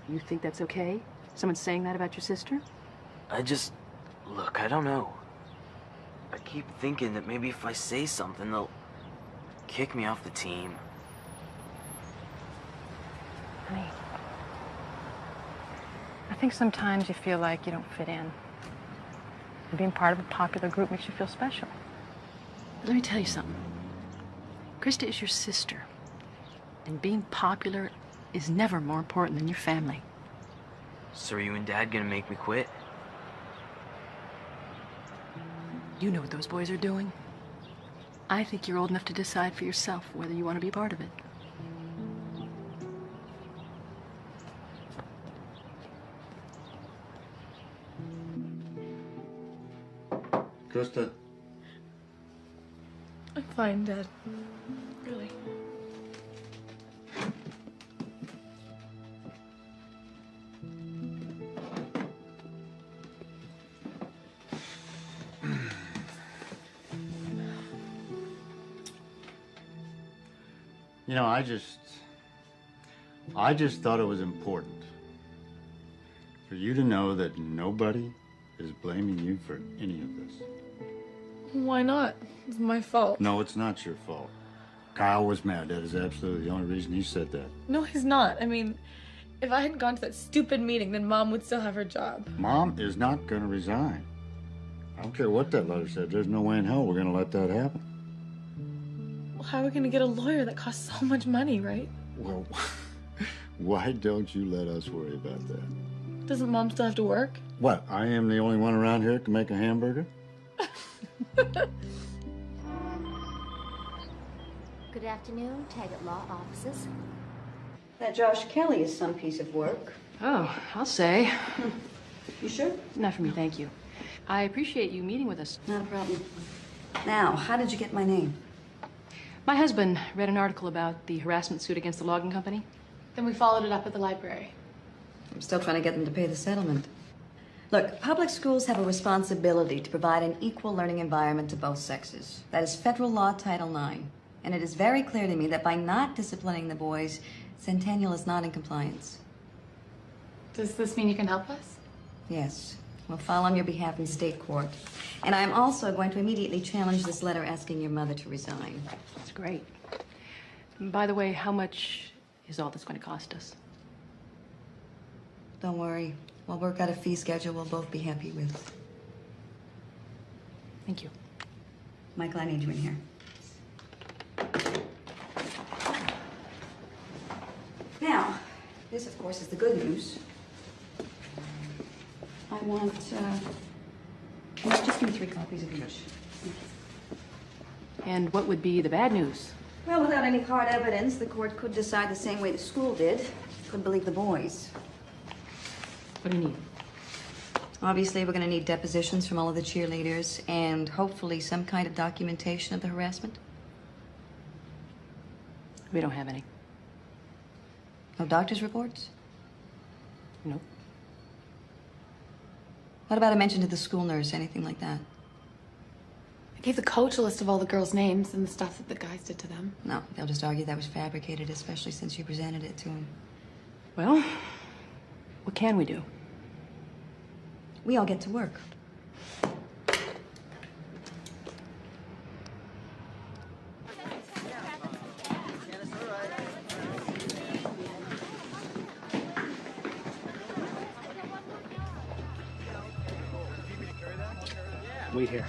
You think that's okay? Someone saying that about your sister? Look, I don't know. I keep thinking that maybe if I say something, they'll kick me off the team. Honey, I think sometimes you feel like you don't fit in. And being part of a popular group makes you feel special. But let me tell you something. Krista is your sister. And being popular is never more important than your family. So are you and Dad gonna make me quit? You know what those boys are doing. I think you're old enough to decide for yourself whether you want to be part of it. Krista, I'm fine, Dad. Really. you know, I just thought it was important for you to know that nobody is blaming you for any of this. Why not? It's my fault. No, it's not your fault. Kyle was mad. That is absolutely the only reason he said that. No, he's not. I mean, if I hadn't gone to that stupid meeting, then Mom would still have her job. Mom is not going to resign. I don't care what that letter said. There's no way in hell we're going to let that happen. Well, how are we going to get a lawyer that costs so much money, right? Well, why don't you let us worry about that? Doesn't Mom still have to work? What, I am the only one around here that can make a hamburger? Good afternoon, Taggart Law Offices. That Josh Kelly is some piece of work. Oh, I'll say. You sure? Not for me, thank you. I appreciate you meeting with us. Not a problem. Now, how did you get my name? My husband read an article about the harassment suit against the logging company. Then we followed it up at the library. I'm still trying to get them to pay the settlement. Look, public schools have a responsibility to provide an equal learning environment to both sexes. That is federal law, Title IX. And it is very clear to me that by not disciplining the boys, Centennial is not in compliance. Does this mean you can help us? Yes. We'll file on your behalf in state court. And I'm also going to immediately challenge this letter asking your mother to resign. That's great. And by the way, how much is all this going to cost us? Don't worry. We'll work out a fee schedule we'll both be happy with. Thank you. Michael, I need you in here. Now, this, of course, is the good news. I want, just give me 3 copies of each. And what would be the bad news? Well, without any hard evidence, the court could decide the same way the school did. Couldn't believe the boys. What do you need? Obviously, we're going to need depositions from all of the cheerleaders and hopefully some kind of documentation of the harassment. We don't have any. No doctor's reports? Nope. What about a mention to the school nurse, anything like that? I gave the coach a list of all the girls' names and the stuff that the guys did to them. No, they'll just argue that was fabricated, especially since you presented it to him. Well, what can we do? We all get to work. Wait here.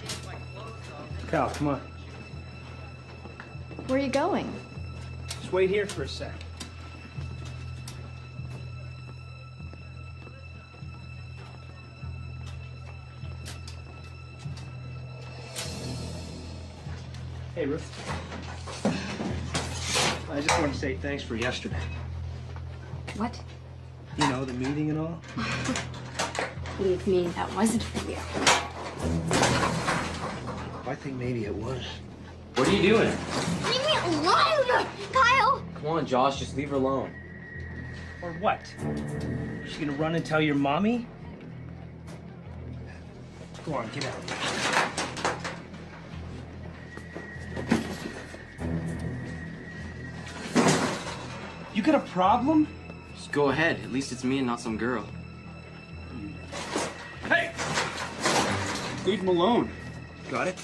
Cal, come on. Where are you going? Just wait here for a sec. Hey, Ruth. I just want to say thanks for yesterday. What? You know, the meeting and all. Believe me, that wasn't for you. I think maybe it was. What are you doing? Leave me alone, Kyle! Come on, Josh, just leave her alone. Or what? Is she gonna run and tell your mommy? Go on, get out. You got a problem? Just go ahead. At least it's me and not some girl. Hey! Leave him alone. Got it?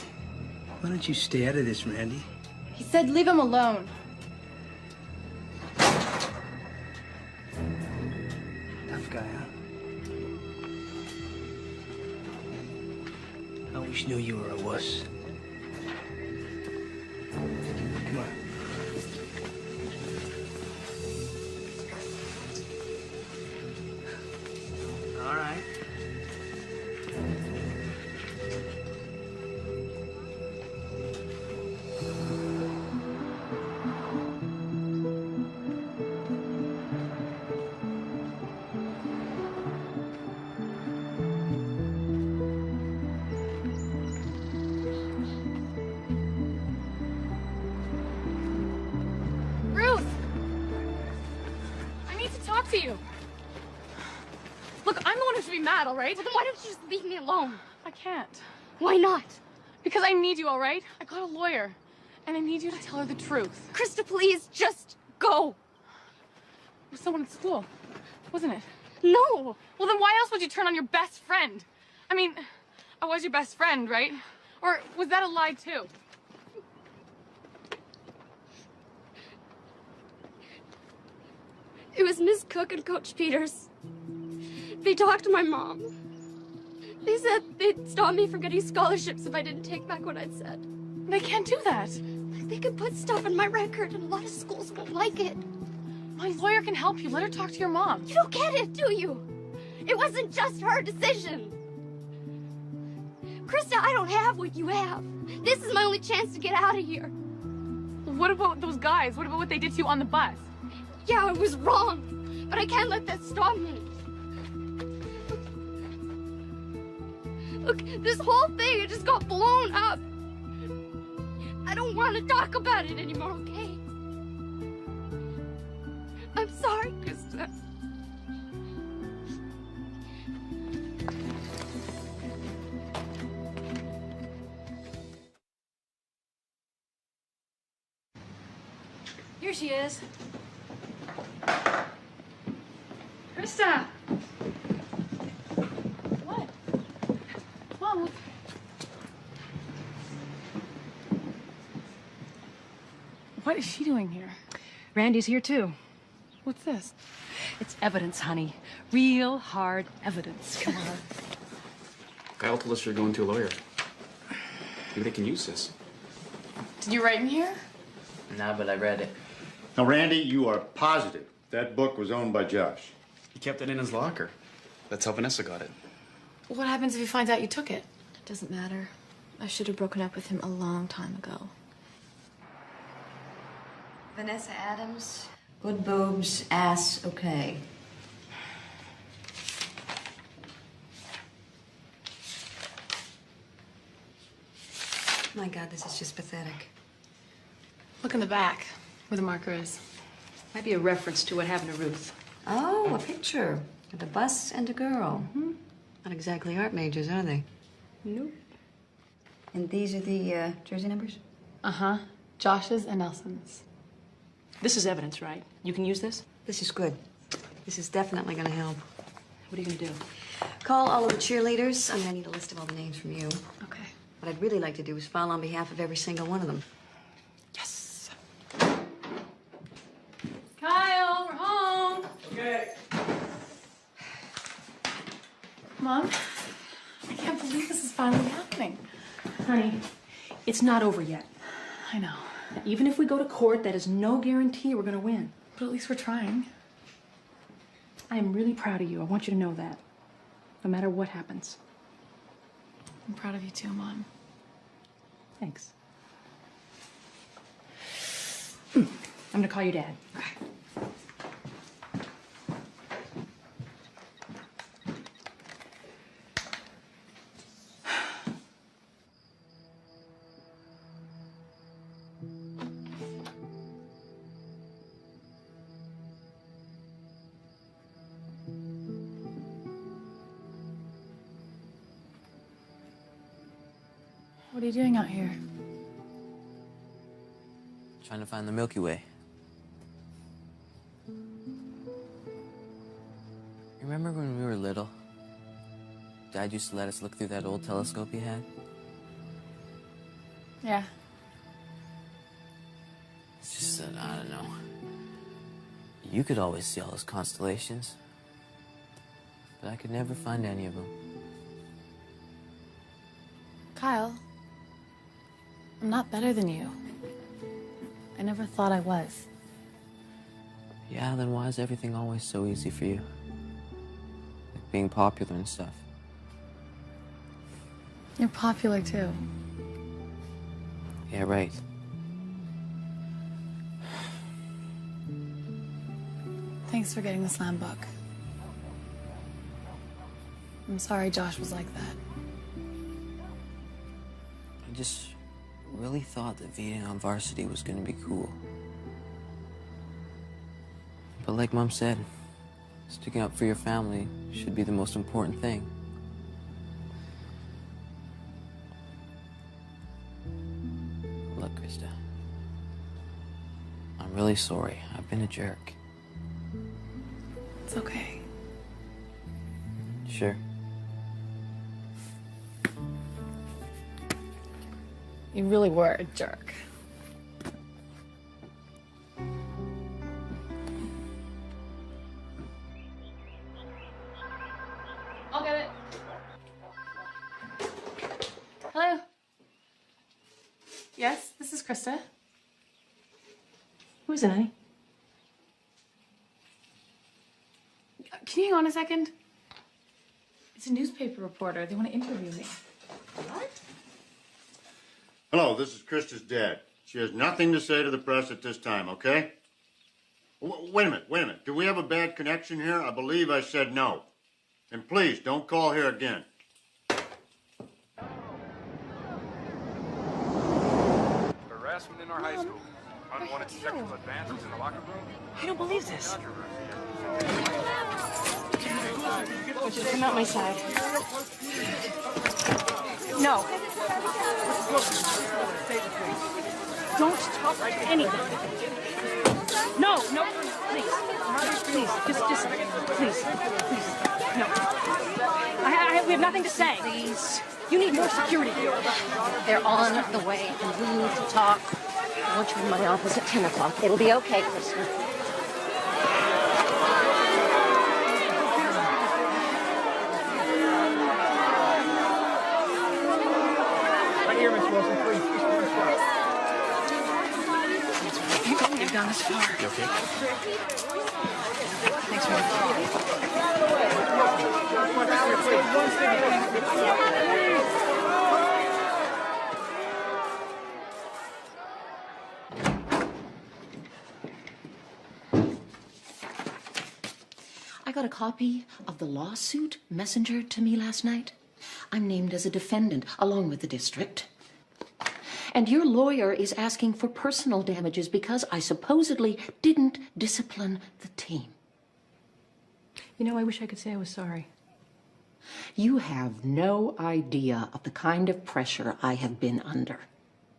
Why don't you stay out of this, Randy? He said leave him alone. Tough guy, huh? I always knew you were a wuss. Come on. All right. Ruth! I need to talk to you. Look, I'm the one who should be mad, all right? Well, then why don't you just leave me alone? I can't. Why not? Because I need you, all right? I got a lawyer, and I need you to tell her the truth. Krista, please, just go. It was someone at school, wasn't it? No. Well, then why else would you turn on your best friend? I mean, I was your best friend, right? Or was that a lie, too? It was Miss Cook and Coach Peters. They talked to my mom. They said they'd stop me from getting scholarships if I didn't take back what I'd said. They can't do that. They could put stuff in my record, and a lot of schools won't like it. My lawyer can help you. Let her talk to your mom. You don't get it, do you? It wasn't just her decision. Krista, I don't have what you have. This is my only chance to get out of here. What about those guys? What about what they did to you on the bus? Yeah, I was wrong, but I can't let that stop me. Look, this whole thing, it just got blown up. I don't want to talk about it anymore, okay? I'm sorry, Krista. Here she is. Krista! What? Mom, look. What is she doing here? Randy's here too. What's this? It's evidence, honey. Real hard evidence. Come on. Kyle told us you're going to a lawyer. Maybe they can use this. Did you write in here? Nah, but I read it. Now, Randy, you are positive that book was owned by Josh. He kept it in his locker. That's how Vanessa got it. What happens if he finds out you took it? It doesn't matter. I should have broken up with him a long time ago. Vanessa Adams, good boobs, ass okay. My God, this is just pathetic. Look in the back, where the marker is. Might be a reference to what happened to Ruth. Oh, a picture with a bus and a girl. Not exactly art majors, are they? Nope. And these are the jersey numbers? Uh-huh. Josh's and Nelson's. This is evidence, right? You can use this? This is good. This is definitely going to help. What are you going to do? Call all of the cheerleaders. I'm going to need a list of all the names from you. Okay. What I'd really like to do is file on behalf of every single one of them. Yes. Kyle, we're home. Okay. Mom, I can't believe this is finally happening. Honey, it's not over yet. I know. Even if we go to court, that is no guarantee we're going to win. But at least we're trying. I am really proud of you. I want you to know that. No matter what happens. I'm proud of you too, Mom. Thanks. I'm going to call your dad. Okay. What are you doing out here? Trying to find the Milky Way. You remember when we were little? Dad used to let us look through that old telescope he had? Yeah. It's just that, I don't know. You could always see all those constellations. But I could never find any of them. Kyle, I'm not better than you. I never thought I was. Yeah, then why is everything always so easy for you? Like being popular and stuff. You're popular too. Yeah, right. Thanks for getting the slam book. I'm sorry Josh was like that. I just really thought that being on varsity was gonna be cool. But like Mom said, sticking up for your family should be the most important thing. Look, Krista, I'm really sorry. I've been a jerk. It's okay. Sure. You really were a jerk. I'll get it. Hello? Yes, this is Krista. Who is it, honey? Can you hang on a second? It's a newspaper reporter. They want to interview me. What? Hello, this is Krista's dad. She has nothing to say to the press at this time, okay? Wait a minute. Do we have a bad connection here? I believe I said no. And please, don't call here again. Harassment in our high school. Unwanted sexual advances in the locker room. I don't believe this. I want you to come out my side. No. Don't talk like anything. No, no, please. Please, just, please. No. We have nothing to say. Please. You need more security here. They're on the way, and we need to talk. I want you in my office at 10 o'clock. It'll be okay, Kristen. Right here, Miss Wilson, please. You've gone this far. You okay? Thanks very much. I got a copy of the lawsuit messengered to me last night. I'm named as a defendant along with the district. And your lawyer is asking for personal damages because I supposedly didn't discipline the team. You know, I wish I could say I was sorry. You have no idea of the kind of pressure I have been under.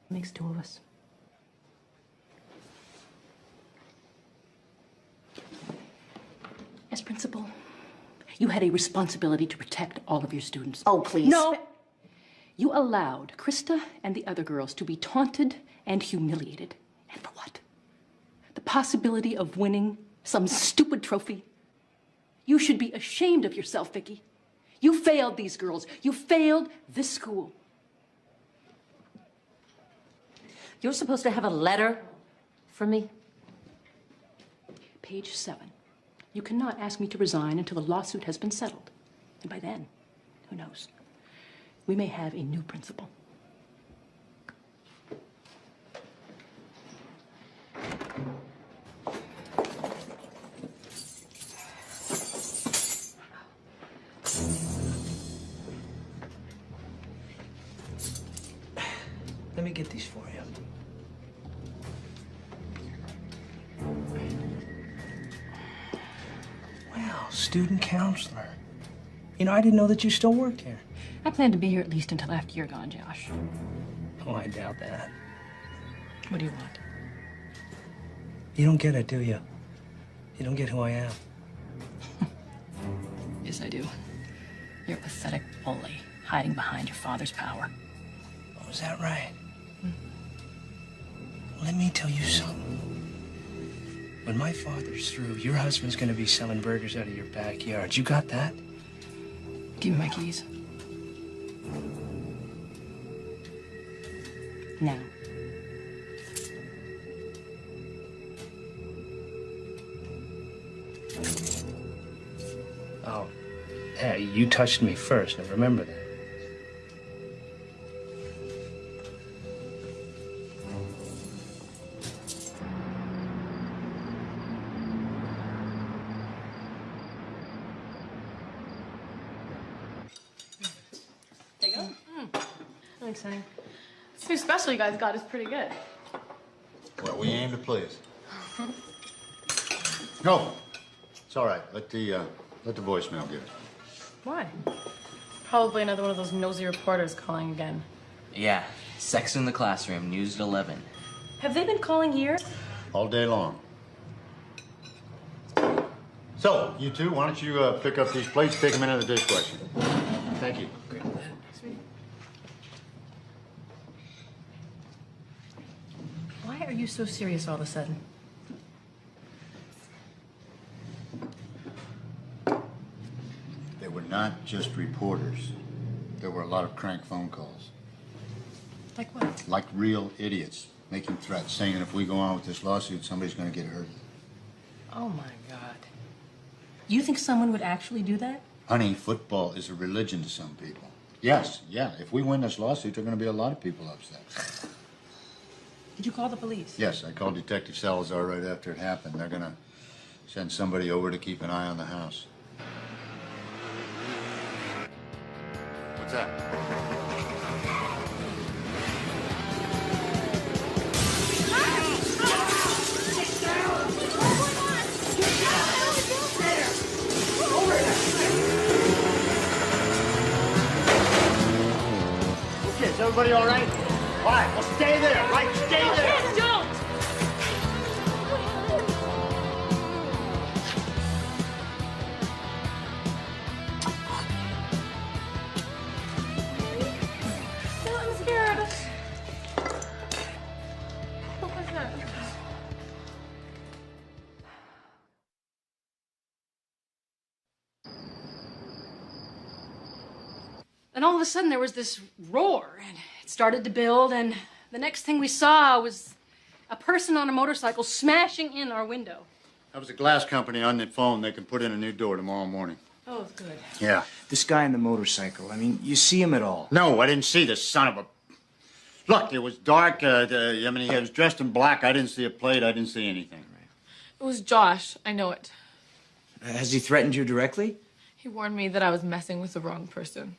Makes two of us. As principal, you had a responsibility to protect all of your students. Oh, please. No! You allowed Krista and the other girls to be taunted and humiliated. And for what? The possibility of winning some stupid trophy? You should be ashamed of yourself, Vicky. You failed these girls. You failed this school. You're supposed to have a letter for me? Page 7. You cannot ask me to resign until the lawsuit has been settled. And by then, who knows? We may have a new principal. Let me get these for you. Well, student counselor. You know, I didn't know that you still worked here. I plan to be here at least until after you're gone, Josh. Oh, I doubt that. What do you want? You don't get it, do you? You don't get who I am. Yes, I do. You're a pathetic bully, hiding behind your father's power. Oh, is that right? Let me tell you something. When my father's through, your husband's gonna be selling burgers out of your backyard. You got that? Give me my keys. Now. Oh, hey, you touched me first. Now remember that. There you go. Thanks, honey. This new special you guys got is pretty good. Well, we aim to please. No, it's all right. Let the voicemail give it. Why? Probably another one of those nosy reporters calling again. Yeah, sex in the classroom, news at 11. Have they been calling here? All day long. So, you two, why don't you pick up these plates, take them into the dishwasher. Thank you. Why are you so serious all of a sudden? They were not just reporters. There were a lot of crank phone calls. Like what? Like real idiots, making threats, saying that if we go on with this lawsuit, somebody's going to get hurt. Oh my God. You think someone would actually do that? Honey, football is a religion to some people. Yes, yeah. If we win this lawsuit, there are going to be a lot of people upset. Did you call the police? Yes, I called Detective Salazar right after it happened. They're going to send somebody over to keep an eye on the house. What's that? Okay, is everybody all right? All right, well, stay there, right? Stay there. Don't! Then all of a sudden there was this roar, and it started to build, and the next thing we saw was a person on a motorcycle smashing in our window. That was a glass company on the phone. They can put in a new door tomorrow morning. Oh, good. Yeah. This guy on the motorcycle, I mean, you see him at all? No, I didn't see the son of a... Look, it was dark. He was dressed in black. I didn't see a plate. I didn't see anything. It was Josh. I know it. Has he threatened you directly? He warned me that I was messing with the wrong person.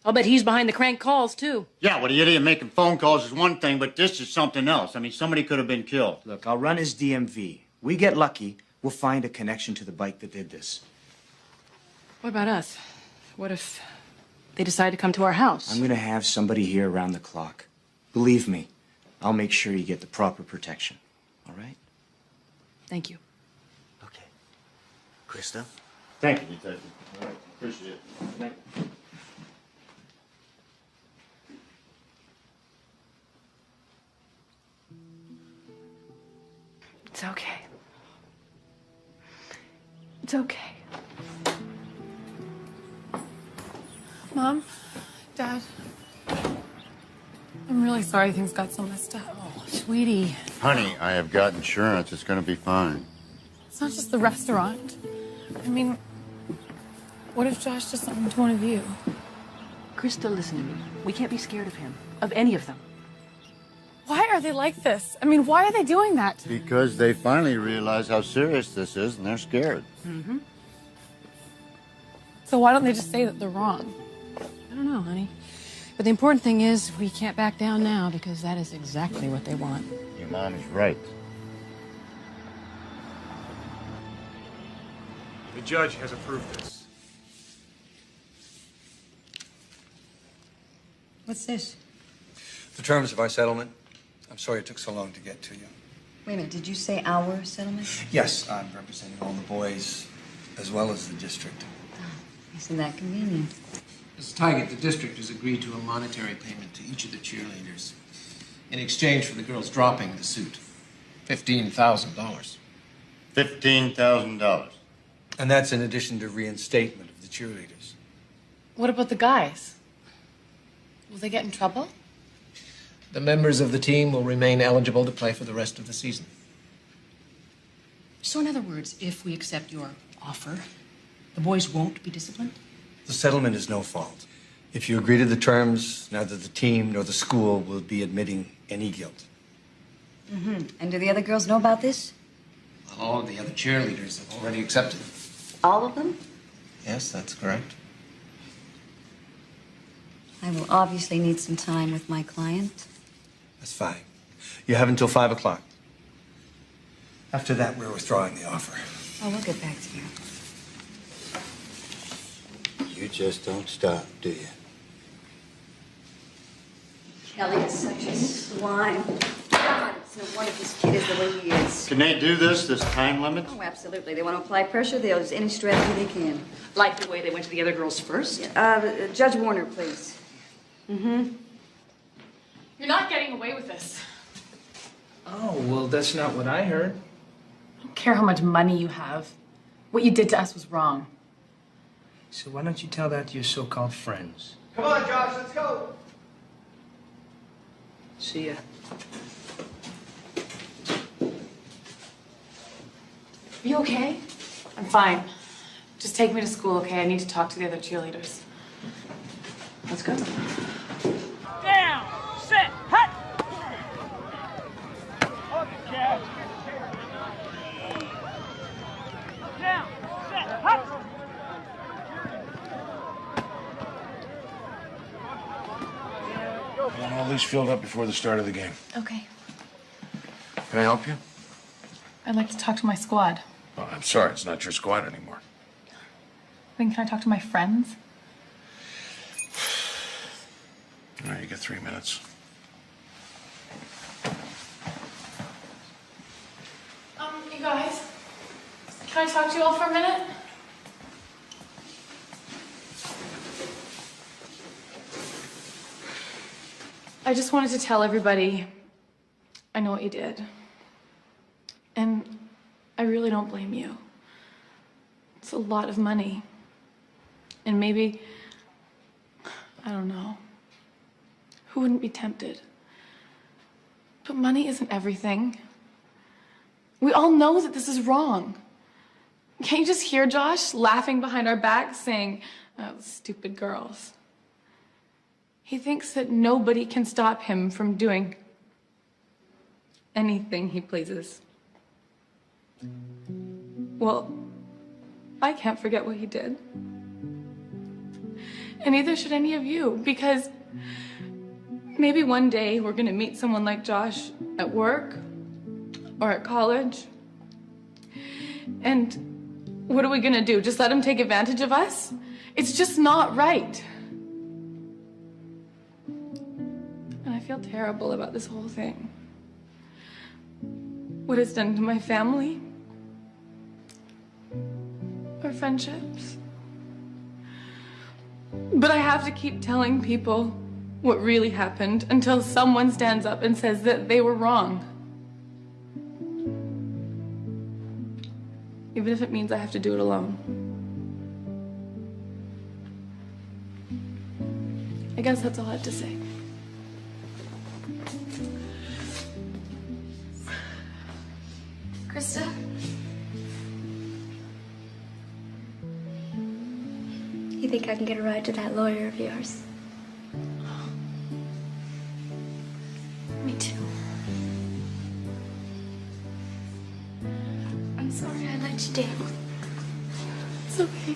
I'll bet he's behind the crank calls, too. Yeah, well, the idiot making phone calls is one thing, but this is something else. I mean, somebody could have been killed. Look, I'll run his DMV. We get lucky, we'll find a connection to the bike that did this. What about us? What if they decide to come to our house? I'm gonna have somebody here around the clock. Believe me, I'll make sure you get the proper protection. All right? Thank you. Krista? Thank you, Detective. All right, appreciate it. Thank you. It's okay. It's okay. Mom, Dad, I'm really sorry things got so messed up. Oh, sweetie. Honey, I have got insurance. It's going to be fine. It's not just the restaurant. I mean, what if Josh does something to one of you? Krista, listen to me. We can't be scared of him. Of any of them. Why are they like this? I mean, why are they doing that? Because they finally realize how serious this is, and they're scared. Mm-hmm. So why don't they just say that they're wrong? I don't know, honey. But the important thing is we can't back down now because that is exactly what they want. Your mom is right. The judge has approved this. What's this? The terms of our settlement. I'm sorry it took so long to get to you. Wait a minute, did you say our settlement? Yes, I'm representing all the boys as well as the district. Isn't that convenient? Mrs. Taggart, the district has agreed to a monetary payment to each of the cheerleaders in exchange for the girls dropping the suit. $15,000. $15,000. And that's in addition to reinstatement of the cheerleaders. What about the guys? Will they get in trouble? The members of the team will remain eligible to play for the rest of the season. So in other words, if we accept your offer, the boys won't be disciplined? The settlement is no fault. If you agree to the terms, neither the team nor the school will be admitting any guilt. Mm-hmm. And do the other girls know about this? All of the other cheerleaders have already accepted. All of them? Yes, that's correct. I will obviously need some time with my client. That's fine. You have until 5 o'clock. After that, we're withdrawing the offer. Oh, we'll get back to you. You just don't stop, do you? Kelly is such a slime. God, it's no wonder this kid is the way he is. Can they do this time limit? Oh, absolutely. They want to apply pressure. They'll use any strategy they can. Like the way they went to the other girls first? Judge Warner, please. Mm-hmm. You're not getting away with this. Oh, well, that's not what I heard. I don't care how much money you have. What you did to us was wrong. So why don't you tell that to your so-called friends? Come on, Josh, let's go. See ya. Are you okay? I'm fine. Just take me to school, okay? I need to talk to the other cheerleaders. Let's go. Down, set, hut. Okay. Down, set, hut. I want all these filled up before the start of the game. Okay. Can I help you? I'd like to talk to my squad. Oh, I'm sorry, it's not your squad anymore. Then can I talk to my friends? All right, you get 3 minutes. You guys, can I talk to you all for a minute? I just wanted to tell everybody I know what you did. And I really don't blame you. It's a lot of money. And maybe I don't know. Who wouldn't be tempted? But money isn't everything. We all know that this is wrong. Can't you just hear Josh laughing behind our backs saying, "Oh, stupid girls"? He thinks that nobody can stop him from doing anything he pleases. Well, I can't forget what he did. And neither should any of you, because maybe one day we're gonna meet someone like Josh at work or at college. And what are we gonna do? Just let him take advantage of us? It's just not right. And I feel terrible about this whole thing. What it's done to my family, our friendships. But I have to keep telling people what really happened until someone stands up and says that they were wrong. Even if it means I have to do it alone. I guess that's all I have to say. Krista? You think I can get a ride to that lawyer of yours? Me too. I'm sorry I let you down. It's okay.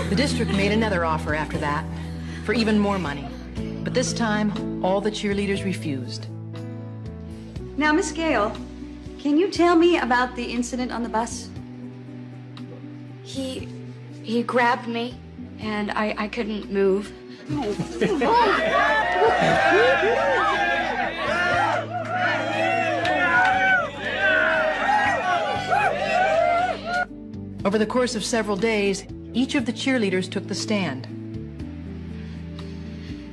The district made another offer after that, for even more money. But this time, all the cheerleaders refused. Now, Miss Gale, can you tell me about the incident on the bus? He grabbed me, and I couldn't move. Over the course of several days, each of the cheerleaders took the stand.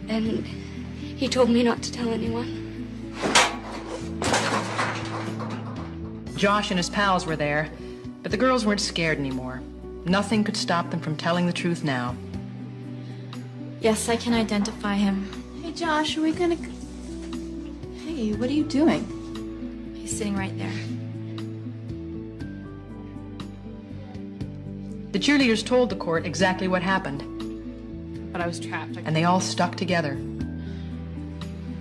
And he told me not to tell anyone. Josh and his pals were there, but the girls weren't scared anymore. Nothing could stop them from telling the truth now. Yes, I can identify him. Hey, Josh, are we gonna... Hey, what are you doing? He's sitting right there. The cheerleaders told the court exactly what happened, But I was trapped. and they all stuck together.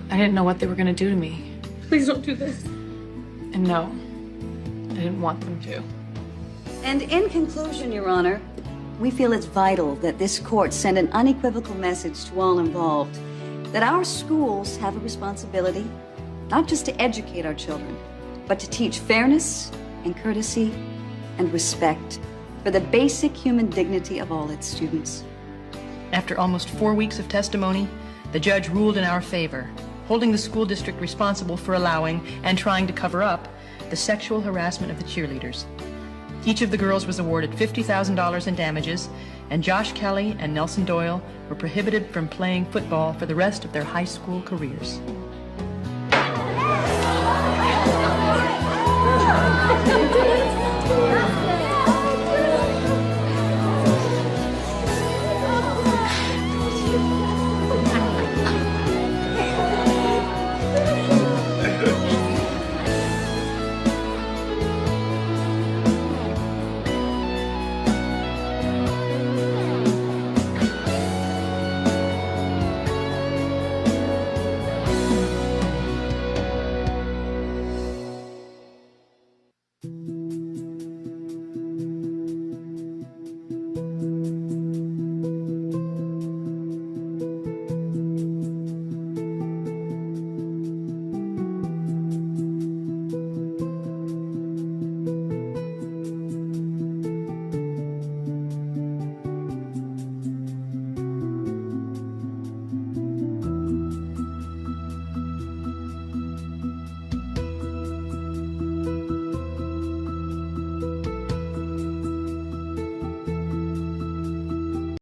I didn't know what they were gonna do to me. Please don't do this. And no, I didn't want them to. And in conclusion, Your Honor, we feel it's vital that this court send an unequivocal message to all involved that our schools have a responsibility not just to educate our children, but to teach fairness and courtesy and respect for the basic human dignity of all its students. After almost 4 weeks of testimony, the judge ruled in our favor, holding the school district responsible for allowing and trying to cover up the sexual harassment of the cheerleaders. Each of the girls was awarded $50,000 in damages, and Josh Kelly and Nelson Doyle were prohibited from playing football for the rest of their high school careers.